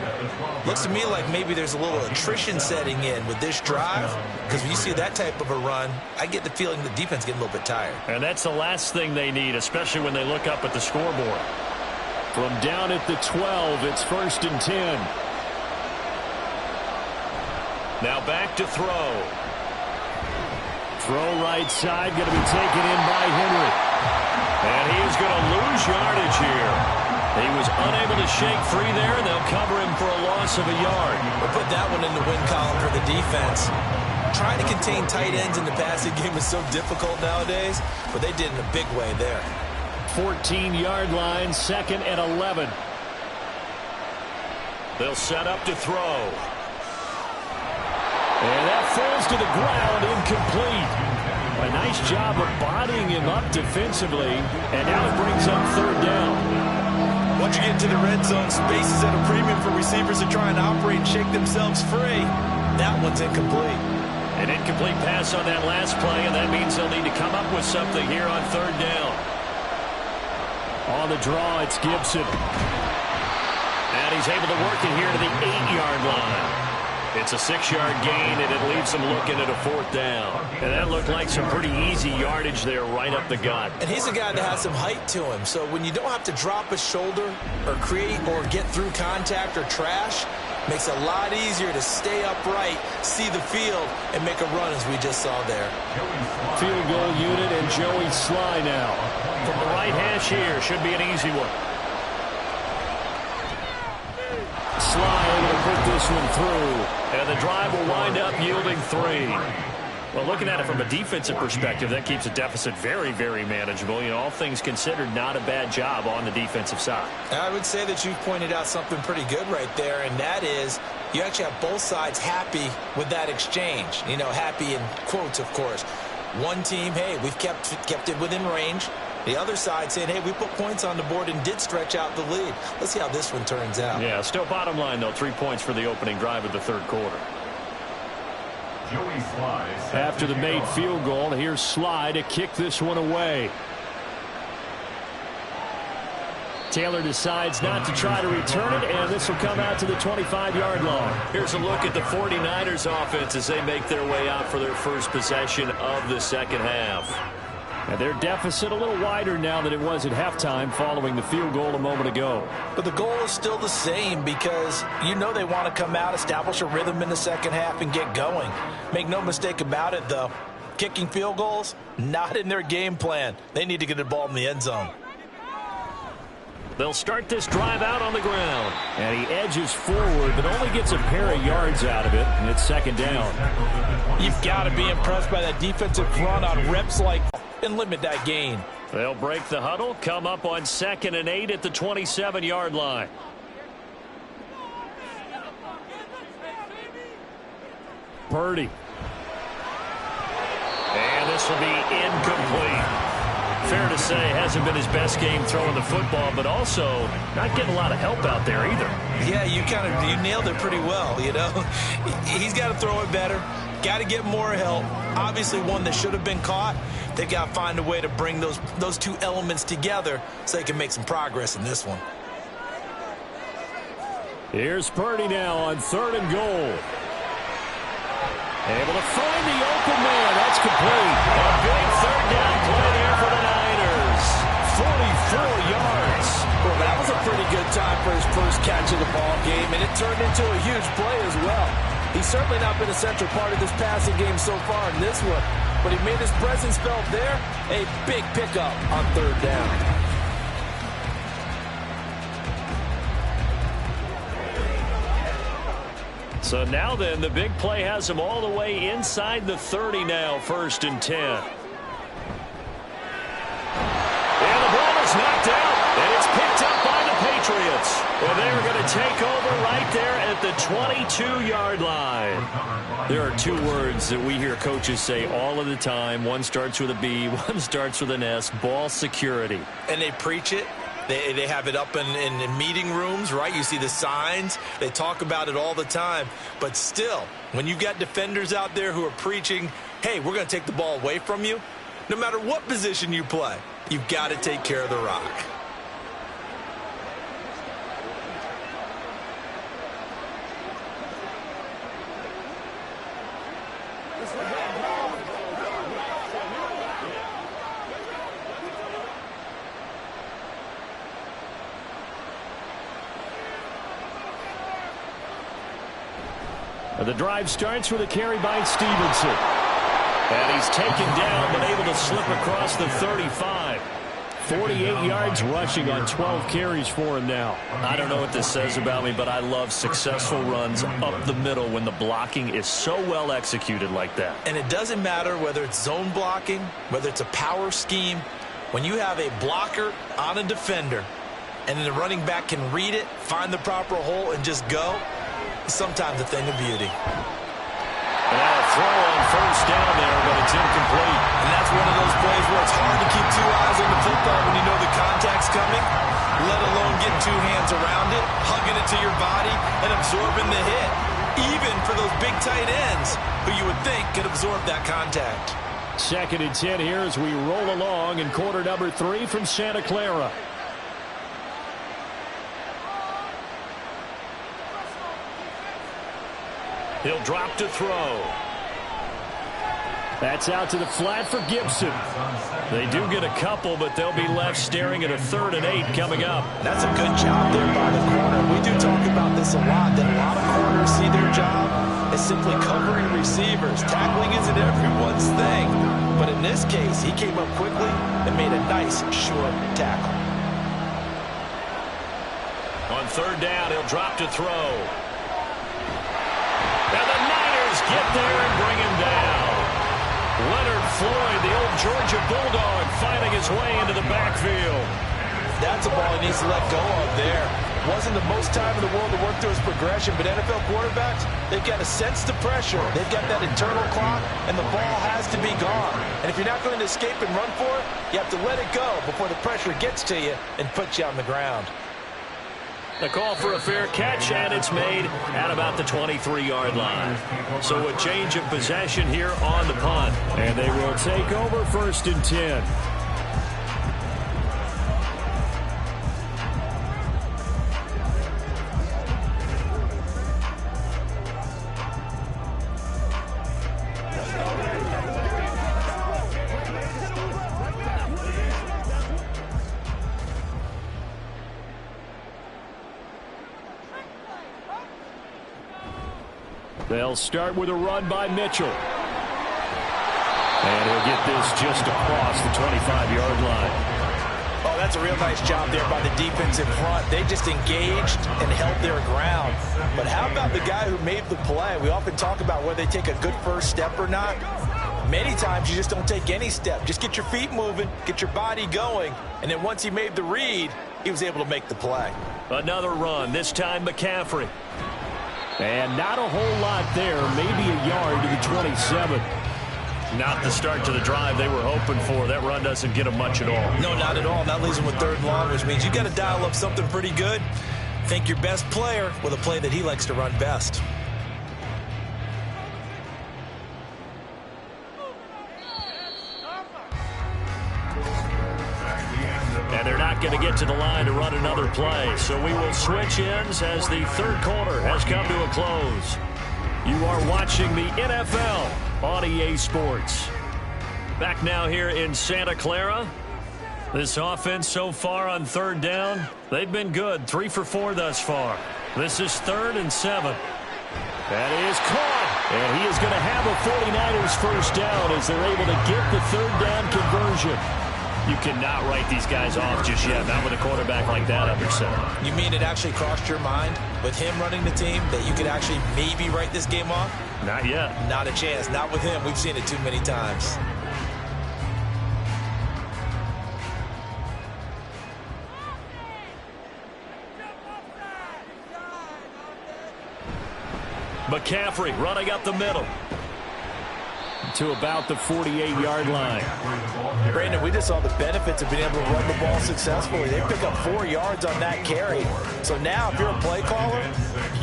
Looks to me like maybe there's a little attrition setting in with this drive, because when you see that type of a run, I get the feeling the defense getting a little bit tired. And that's the last thing they need, especially when they look up at the scoreboard. From down at the 12, it's 1st and 10. Now back to throw. Throw right side, going to be taken in by Henry. And he is going to lose yardage here. He was unable to shake free there, and they'll cover him for a loss of a yard. We'll put that one in the win column for the defense. Trying to contain tight ends in the passing game is so difficult nowadays, but they did in a big way there. 14-yard line, 2nd and 11. They'll set up to throw. And that falls to the ground, incomplete. A nice job of bodying him up defensively, and now it brings up 3rd down. Once you get into the red zone, space is at a premium for receivers that try and operate and shake themselves free. That one's incomplete. An incomplete pass on that last play, and that means they'll need to come up with something here on 3rd down. On the draw, it's Gibson. And he's able to work it here to the 8-yard line. It's a 6-yard gain, and it leaves them looking at a 4th down. And that looked like some pretty easy yardage there right up the gut. And he's a guy that has some height to him. So when you don't have to drop a shoulder or create or get through contact or trash, Makes it a lot easier to stay upright, see the field, and make a run as we just saw there. Field goal unit and Joey Sly now. From the right hash here, should be an easy one. Sly able to put this one through. And the drive will wind up yielding 3. Well, looking at it from a defensive perspective, that keeps a deficit very, very manageable. You know, all things considered, not a bad job on the defensive side. I would say that you've pointed out something pretty good right there, and that is you actually have both sides happy with that exchange. You know, happy in quotes, of course. One team, hey, we've kept it within range. The other side saying, hey, we put points on the board and did stretch out the lead. Let's see how this one turns out. Yeah, still bottom line, though, 3 points for the opening drive of the third quarter. After the made field goal, here's Sly to kick this one away. Taylor decides not to try to return it, and this will come out to the 25-yard line. Here's a look at the 49ers offense as they make their way out for their first possession of the second half. And their deficit a little wider now than it was at halftime following the field goal a moment ago. But the goal is still the same because you know they want to come out, establish a rhythm in the second half, and get going. Make no mistake about it, though. Kicking field goals, not in their game plan. They need to get the ball in the end zone. They'll start this drive out on the ground. And he edges forward, but only gets a pair of yards out of it, and it's second down. You've got to be impressed by that defensive front on reps like and limit that gain. They'll break the huddle, come up on 2nd and 8 at the 27-yard line. Purdy. And this will be incomplete. Fair to say, hasn't been his best game throwing the football, but also not getting a lot of help out there either. Yeah, you nailed it pretty well, you know. He's got to throw it better. Got to get more help. Obviously, one that should have been caught. They've got to find a way to bring those two elements together so they can make some progress in this one. Here's Purdy now on 3rd and goal. Able to find the open man. That's complete. A big third down play there for the Niners. 44 yards. Well, that was a pretty good time for his first catch of the ball game, and it turned into a huge play as well. He's certainly not been a central part of this passing game so far in this one, but he made his presence felt there. A big pickup on 3rd down. So now then, the big play has him all the way inside the 30 now, 1st and 10. And the ball is knocked out, and it's picked up by the Patriots. And they're going to take over right there at the 22-yard line. There are 2 words that we hear coaches say all of the time. One starts with a B, one starts with an S, ball security. And they preach it. They have it up in meeting rooms, right? You see the signs. They talk about it all the time. But still, when you've got defenders out there who are preaching, hey, we're going to take the ball away from you, no matter what position you play, you've got to take care of the rock. The drive starts with a carry by Stevenson. And he's taken down but able to slip across the 35. 48 yards rushing on 12 carries for him now. I don't know what this says about me, but I love successful runs up the middle when the blocking is so well executed like that. And it doesn't matter whether it's zone blocking, whether it's a power scheme. When you have a blocker on a defender and then the running back can read it, find the proper hole, and just go, it's sometimes a thing of beauty. And a throw on 1st down there, but it's incomplete. And that's one of those plays where it's hard to keep 2 eyes on the football when you know the contact's coming, let alone getting 2 hands around it, hugging it to your body, and absorbing the hit. Even for those big tight ends who you would think could absorb that contact. 2nd and 10 here as we roll along in quarter number 3 from Santa Clara. He'll drop to throw. That's out to the flat for Gibson. They do get a couple, but they'll be left staring at a 3rd and 8 coming up. That's a good job there by the corner. We do talk about this a lot, that a lot of corners see their job as simply covering receivers. Tackling isn't everyone's thing. But in this case, he came up quickly and made a nice short tackle. On 3rd down, he'll drop to throw. And the Niners get there and bring him down. Leonard Floyd, the old Georgia Bulldog, finding his way into the backfield. That's a ball he needs to let go of there. Wasn't the most time in the world to work through his progression, but NFL quarterbacks, they've got to sense the pressure. They've got that internal clock, and the ball has to be gone. And if you're not going to escape and run for it, you have to let it go before the pressure gets to you and puts you on the ground. The call for a fair catch, and it's made at about the 23-yard line. So a change of possession here on the punt. And they will take over 1st and 10. They'll start with a run by Mitchell. And he'll get this just across the 25-yard line. Oh, that's a real nice job there by the defense in front. They just engaged and held their ground. But how about the guy who made the play? We often talk about whether they take a good first step or not. Many times you just don't take any step. Just get your feet moving, get your body going, and then once he made the read, he was able to make the play. Another run, this time McCaffrey. And not a whole lot there, maybe a yard to the 27. Not the start to the drive they were hoping for. That run doesn't get them much at all. No, not at all. That leaves them with 3rd and long, which means you got to dial up something pretty good. Think your best player with a play that he likes to run best. And they're not going to get to the line to run another play. So we will switch ends as the 3rd quarter has come to a close. You are watching the NFL on EA Sports. Back now here in Santa Clara. This offense so far on 3rd down, they've been good. 3 for 4 thus far. This is 3rd and 7. That is caught. And he is going to have a 49ers first down as they're able to get the 3rd down conversion. You cannot write these guys off just yet, not with a quarterback like that under center. You mean it actually crossed your mind with him running the team that you could actually maybe write this game off? Not yet. Not a chance. Not with him. We've seen it too many times. McCaffrey running up the middle to about the 48-yard line. Brandon, we just saw the benefits of being able to run the ball successfully. They pick up 4 yards on that carry. So now if you're a play caller,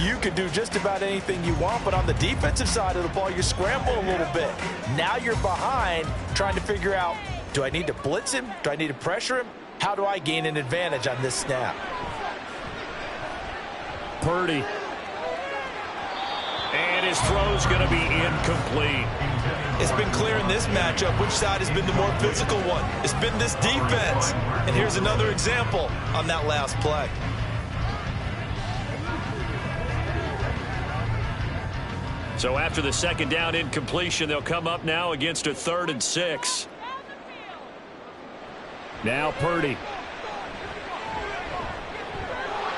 you can do just about anything you want. But on the defensive side of the ball, you scramble a little bit. Now you're behind trying to figure out, do I need to blitz him? Do I need to pressure him? How do I gain an advantage on this snap? Purdy. And his throw's going to be incomplete. It's been clear in this matchup which side has been the more physical one. It's been this defense. And here's another example on that last play. So after the 2nd down incompletion, they'll come up now against a 3rd and 6. Now Purdy.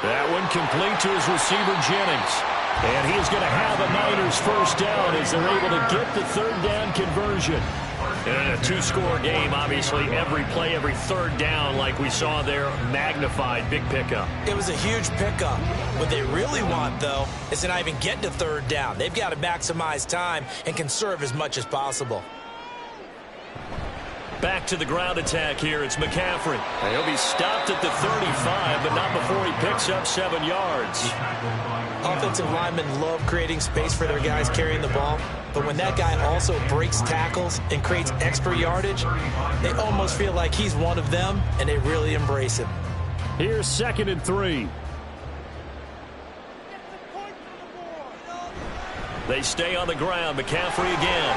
That one complete to his receiver Jennings. And he is going to have a Niners first down as they're able to get the 3rd down conversion. And a 2-score game, obviously, every play, every 3rd down, like we saw there, magnified, big pickup. It was a huge pickup. What they really want, though, is to not even get to 3rd down. They've got to maximize time and conserve as much as possible. Back to the ground attack here. It's McCaffrey. And he'll be stopped at the 35, but not before he picks up 7 yards. Offensive linemen love creating space for their guys carrying the ball, but when that guy also breaks tackles and creates extra yardage, they almost feel like he's one of them, and they really embrace him. Here's 2nd and 3. They stay on the ground. McCaffrey again.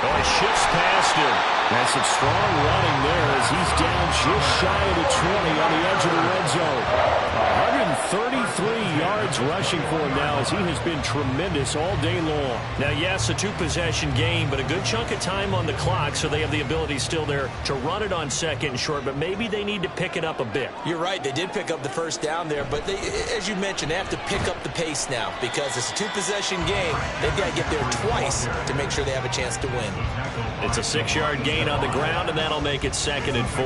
Oh, he shifts past him. That's some strong running there as he's down just shy of the 20 on the edge of the red zone. 133 yards rushing for him now as he has been tremendous all day long. Now, yes, a two-possession game, but a good chunk of time on the clock, so they have the ability still there to run it on second and short, but maybe they need to pick it up a bit. You're right. They did pick up the first down there, but they, as you mentioned, they have to pick up the pace now because it's a two-possession game. They've got to get there twice to make sure they have a chance to win. It's a 6-yard gain on the ground, and that'll make it 2nd and 4.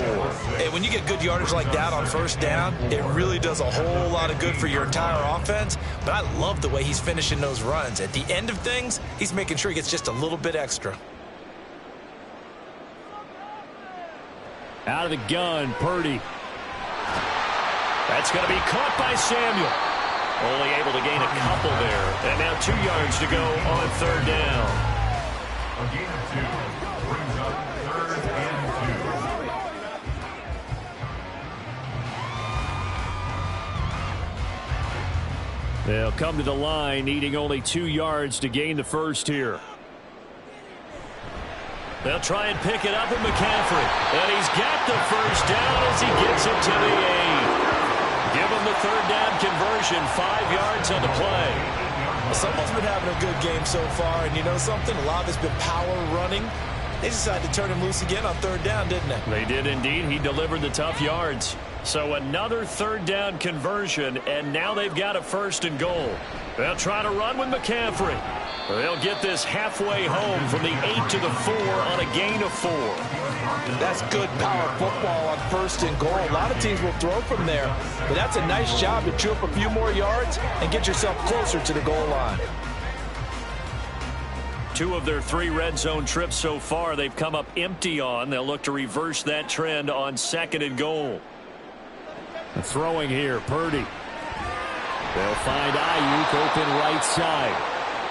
Hey, when you get good yardage like that on first down, it really does a whole lot of good for your entire offense. But I love the way he's finishing those runs. At the end of things, he's making sure he gets just a little bit extra. Out of the gun, Purdy. That's going to be caught by Samuel. Only able to gain a couple there. And now 2 yards to go on third down. A gain of 2 brings up 3rd and 2. They'll come to the line, needing only 2 yards to gain the first here. They'll try and pick it up with McCaffrey. And he's got the first down as he gets it to the 8. Give him the third down conversion, 5 yards on the play. Someone's been having a good game so far, and you know something? A lot of it's been power running. They decided to turn him loose again on third down, didn't they? They did indeed. He delivered the tough yards. So another third down conversion, and now they've got a 1st and goal. They'll try to run with McCaffrey. They'll get this halfway home from the 8 to the 4 on a gain of 4. That's good power football on 1st and goal. A lot of teams will throw from there, but that's a nice job to chew up a few more yards and get yourself closer to the goal line. 2 of their 3 red zone trips so far they've come up empty on. They'll look to reverse that trend on 2nd and goal. Throwing here, Purdy. They'll find Ayuk open right side.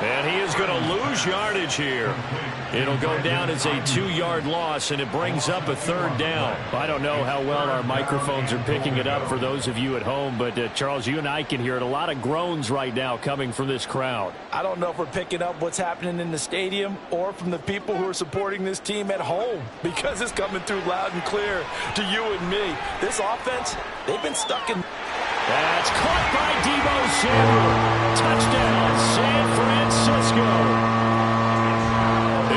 And he is going to lose yardage here. It'll go down as a 2-yard loss, and it brings up a 3rd down. I don't know how well our microphones are picking it up for those of you at home, but Charles, you and I can hear it. A lot of groans right now coming from this crowd. I don't know if we're picking up what's happening in the stadium or from the people who are supporting this team at home, because it's coming through loud and clear to you and me. This offense, they've been stuck in... That's caught by Deebo Samuel. Touchdown, San Francisco.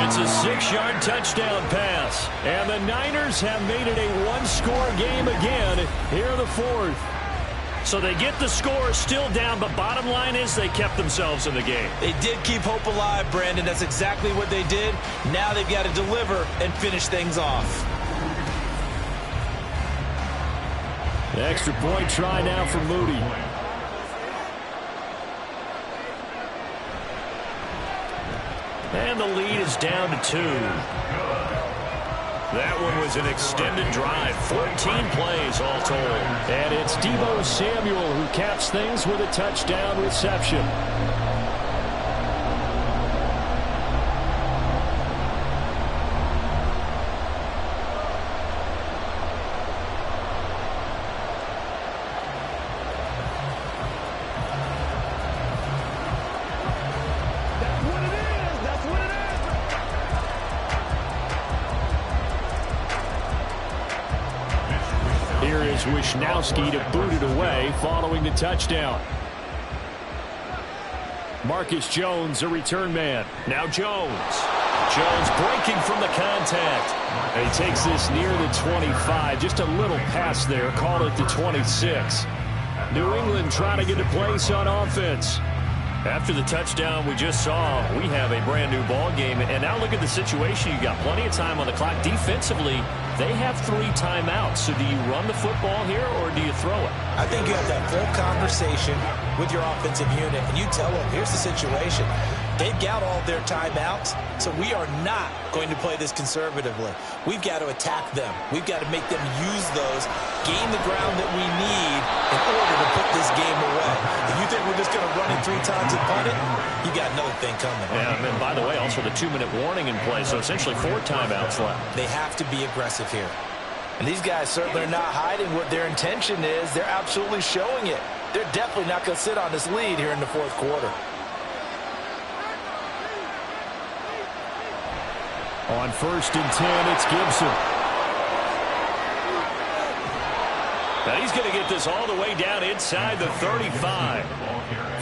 It's a 6-yard touchdown pass. And the Niners have made it a 1-score game again here in the 4th. So they get the score still down, but bottom line is they kept themselves in the game. They did keep hope alive, Brandon. That's exactly what they did. Now they've got to deliver and finish things off. The extra point try now for Moody. And the lead is down to 2. That one was an extended drive. 14 plays all told. And it's Deebo Samuel who caps things with a touchdown reception. Wishnowski to boot it away following the touchdown. Marcus Jones, a return man. Now Jones. Jones breaking from the contact. And he takes this near the 25. Just a little pass there. Call it the 26. New England trying to get a place on offense. After the touchdown we just saw, we have a brand new ball game. And now look at the situation. You got plenty of time on the clock. Defensively, they have 3 timeouts. So do you run the football here or do you throw it? I think you have that full conversation with your offensive unit, and you tell them, here's the situation. They've got all their timeouts, so we are not going to play this conservatively. We've got to attack them. We've got to make them use those, gain the ground that we need in order to put this game away. If you think we're just going to run it 3 times and punt it, you got another thing coming. Yeah, and by the way, also the 2-minute warning in play, so essentially 4 timeouts left. They have to be aggressive here. And these guys certainly are not hiding what their intention is. They're absolutely showing it. They're definitely not going to sit on this lead here in the 4th quarter. On 1st and 10, it's Gibson. Now he's going to get this all the way down inside the 35.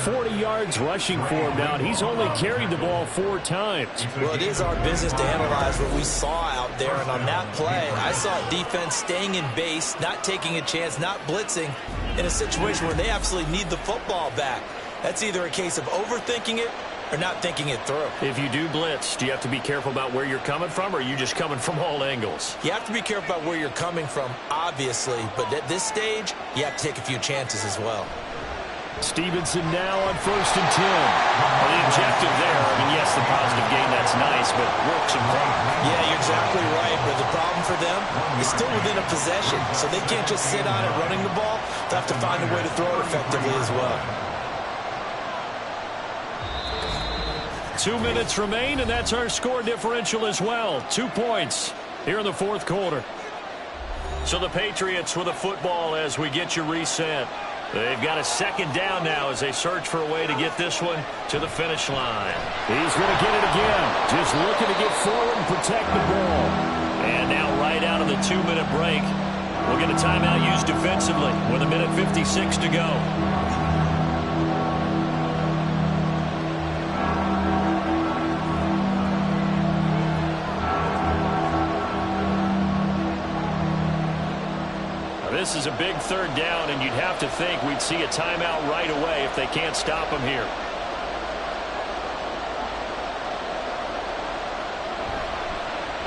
40 yards rushing for him now, and he's only carried the ball 4 times. Well, it is our business to analyze what we saw out there, and on that play, I saw defense staying in base, not taking a chance, not blitzing in a situation where they absolutely need the football back. That's either a case of overthinking it or not thinking it through. If you do blitz, do you have to be careful about where you're coming from, or are you just coming from all angles? You have to be careful about where you're coming from, obviously, but at this stage, you have to take a few chances as well. Stevenson now on 1st and 10. Well, the objective there, I mean, yes, the positive gain, that's nice, but works in front. Yeah, you're exactly right, but the problem for them is still within a possession, so they can't just sit on it running the ball. They have to find a way to throw it effectively as well. 2 minutes remain, and that's our score differential as well. 2 points here in the 4th quarter. So the Patriots with a football as we get you reset. They've got a 2nd down now as they search for a way to get this one to the finish line. He's going to get it again. Just looking to get forward and protect the ball. And now right out of the 2-minute break, we'll get a timeout used defensively with 1:56 to go. This is a big 3rd down, and you'd have to think we'd see a timeout right away if they can't stop them here.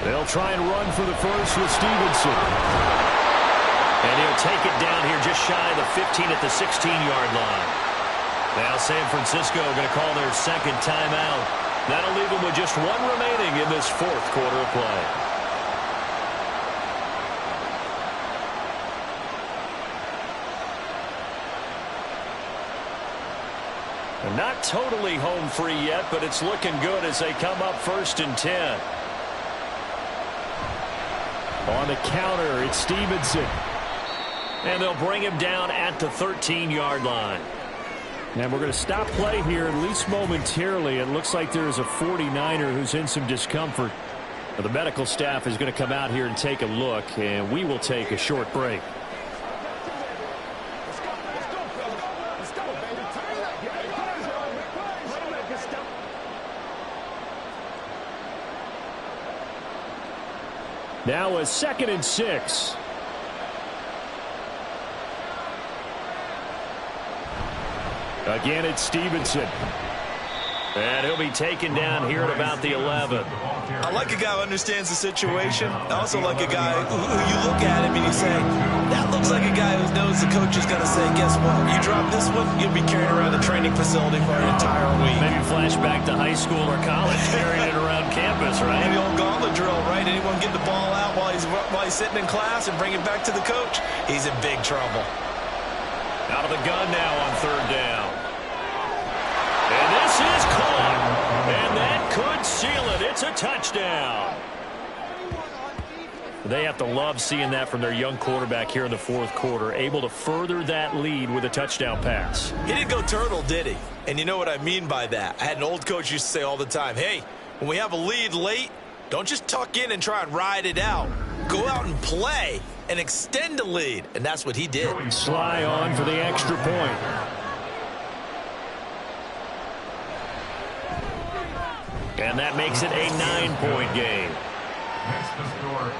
They'll try and run for the first with Stevenson. And he'll take it down here just shy of the 15 at the 16-yard line. Now San Francisco going to call their 2nd timeout. That'll leave them with just 1 remaining in this 4th quarter of play. Not totally home free yet, but it's looking good as they come up 1st and 10. On the counter, it's Stevenson. And they'll bring him down at the 13-yard line. And we're going to stop play here, at least momentarily. It looks like there's a 49er who's in some discomfort. The medical staff is going to come out here and take a look, and we will take a short break. Now a 2nd and 6. Again, it's Stevenson. And he'll be taken down here at about the 11. I like a guy who understands the situation. I also like a guy who you look at him and you say, that looks like a guy who knows the coach is going to say, guess what? You drop this one, you'll be carrying around the training facility for an entire week. Maybe flashback to high school or college, carrying it around campus, right? Maybe old gauntlet drill, right? Anyone get the ball out while he's sitting in class and bring it back to the coach? He's in big trouble. Out of the gun now on 3rd down. And this is caught. And that could seal it. It's a touchdown. They have to love seeing that from their young quarterback here in the 4th quarter, able to further that lead with a touchdown pass. He didn't go turtle, did he? And you know what I mean by that. I had an old coach used to say all the time, hey, when we have a lead late, don't just tuck in and try and ride it out. Go out and play and extend the lead. And that's what he did. Sly on for the extra point. And that makes it a 9-point game.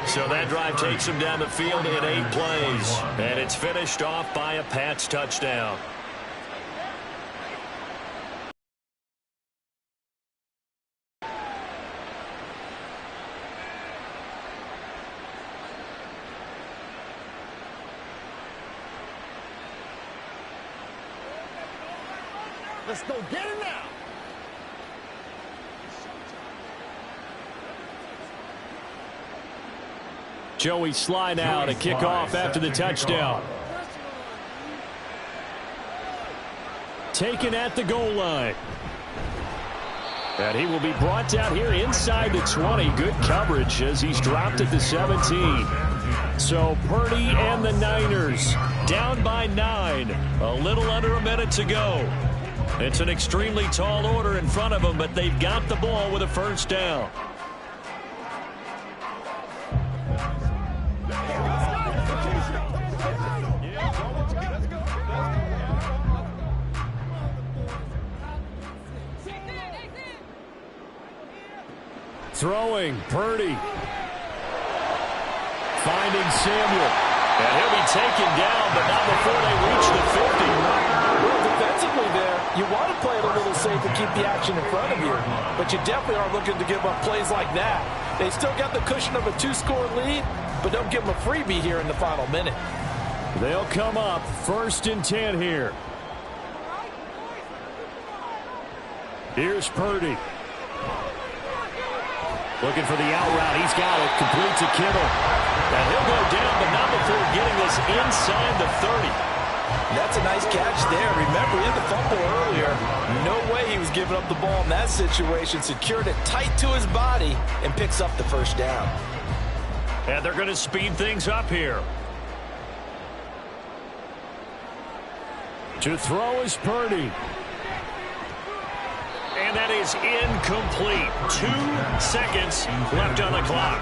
So that drive takes them down the field in 8 plays. And it's finished off by a Pats touchdown. Let's go get it now. Joey Sly now to kick off after the touchdown. Taken at the goal line. And he will be brought down here inside the 20. Good coverage as he's dropped at the 17. So Purdy and the Niners down by 9. A little under a minute to go. It's an extremely tall order in front of them, but they've got the ball with a first down. throwing. Purdy. Finding Samuel. And he'll be taken down, but not before they reach the 50. Well, defensively there, you want to play it a little safe and keep the action in front of you, but you definitely aren't looking to give up plays like that. They still got the cushion of a 2-score lead, but don't give them a freebie here in the final minute. They'll come up 1st and 10 here. Here's Purdy. Looking for the out route. He's got it. Complete to Kittle. And he'll go down, but not before getting this inside the 30. That's a nice catch there. Remember, he had the fumble earlier. No way he was giving up the ball in that situation. Secured it tight to his body and picks up the first down. And they're going to speed things up here. To throw is Purdy. And that is incomplete. 2 seconds left on the clock.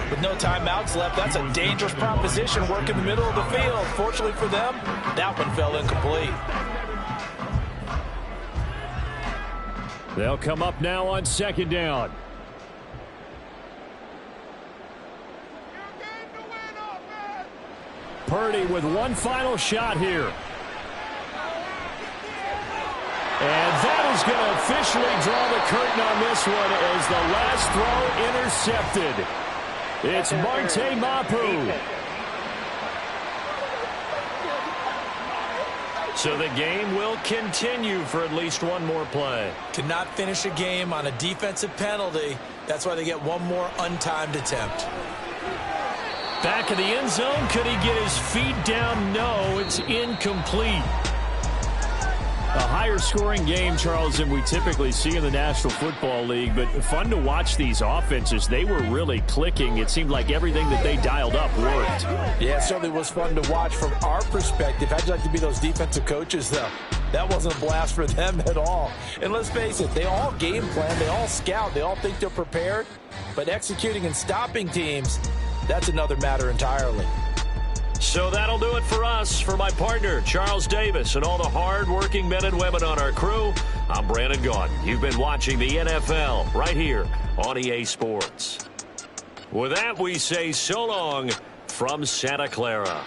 With no timeouts left, that's a dangerous proposition. Work in the middle of the field. Fortunately for them, that one fell incomplete. They'll come up now on 2nd down. Purdy with one final shot here. And that is going to officially draw the curtain on this one as the last throw intercepted. It's Marte Mapu. So the game will continue for at least one more play. Cannot finish a game on a defensive penalty. That's why they get one more untimed attempt. Back in the end zone. Could he get his feet down? No, it's incomplete. A higher scoring game, Charles, than we typically see in the National Football League, but fun to watch these offenses. They were really clicking. It seemed like everything that they dialed up worked. Yeah, it certainly was fun to watch from our perspective. How'd you like to be those defensive coaches, though? That wasn't a blast for them at all. And let's face it, they all game plan, they all scout, they all think they're prepared, but executing and stopping teams, that's another matter entirely. So that'll do it for us. For my partner, Charles Davis, and all the hard-working men and women on our crew, I'm Brandon Gaudin. You've been watching the NFL right here on EA Sports. With that, we say so long from Santa Clara.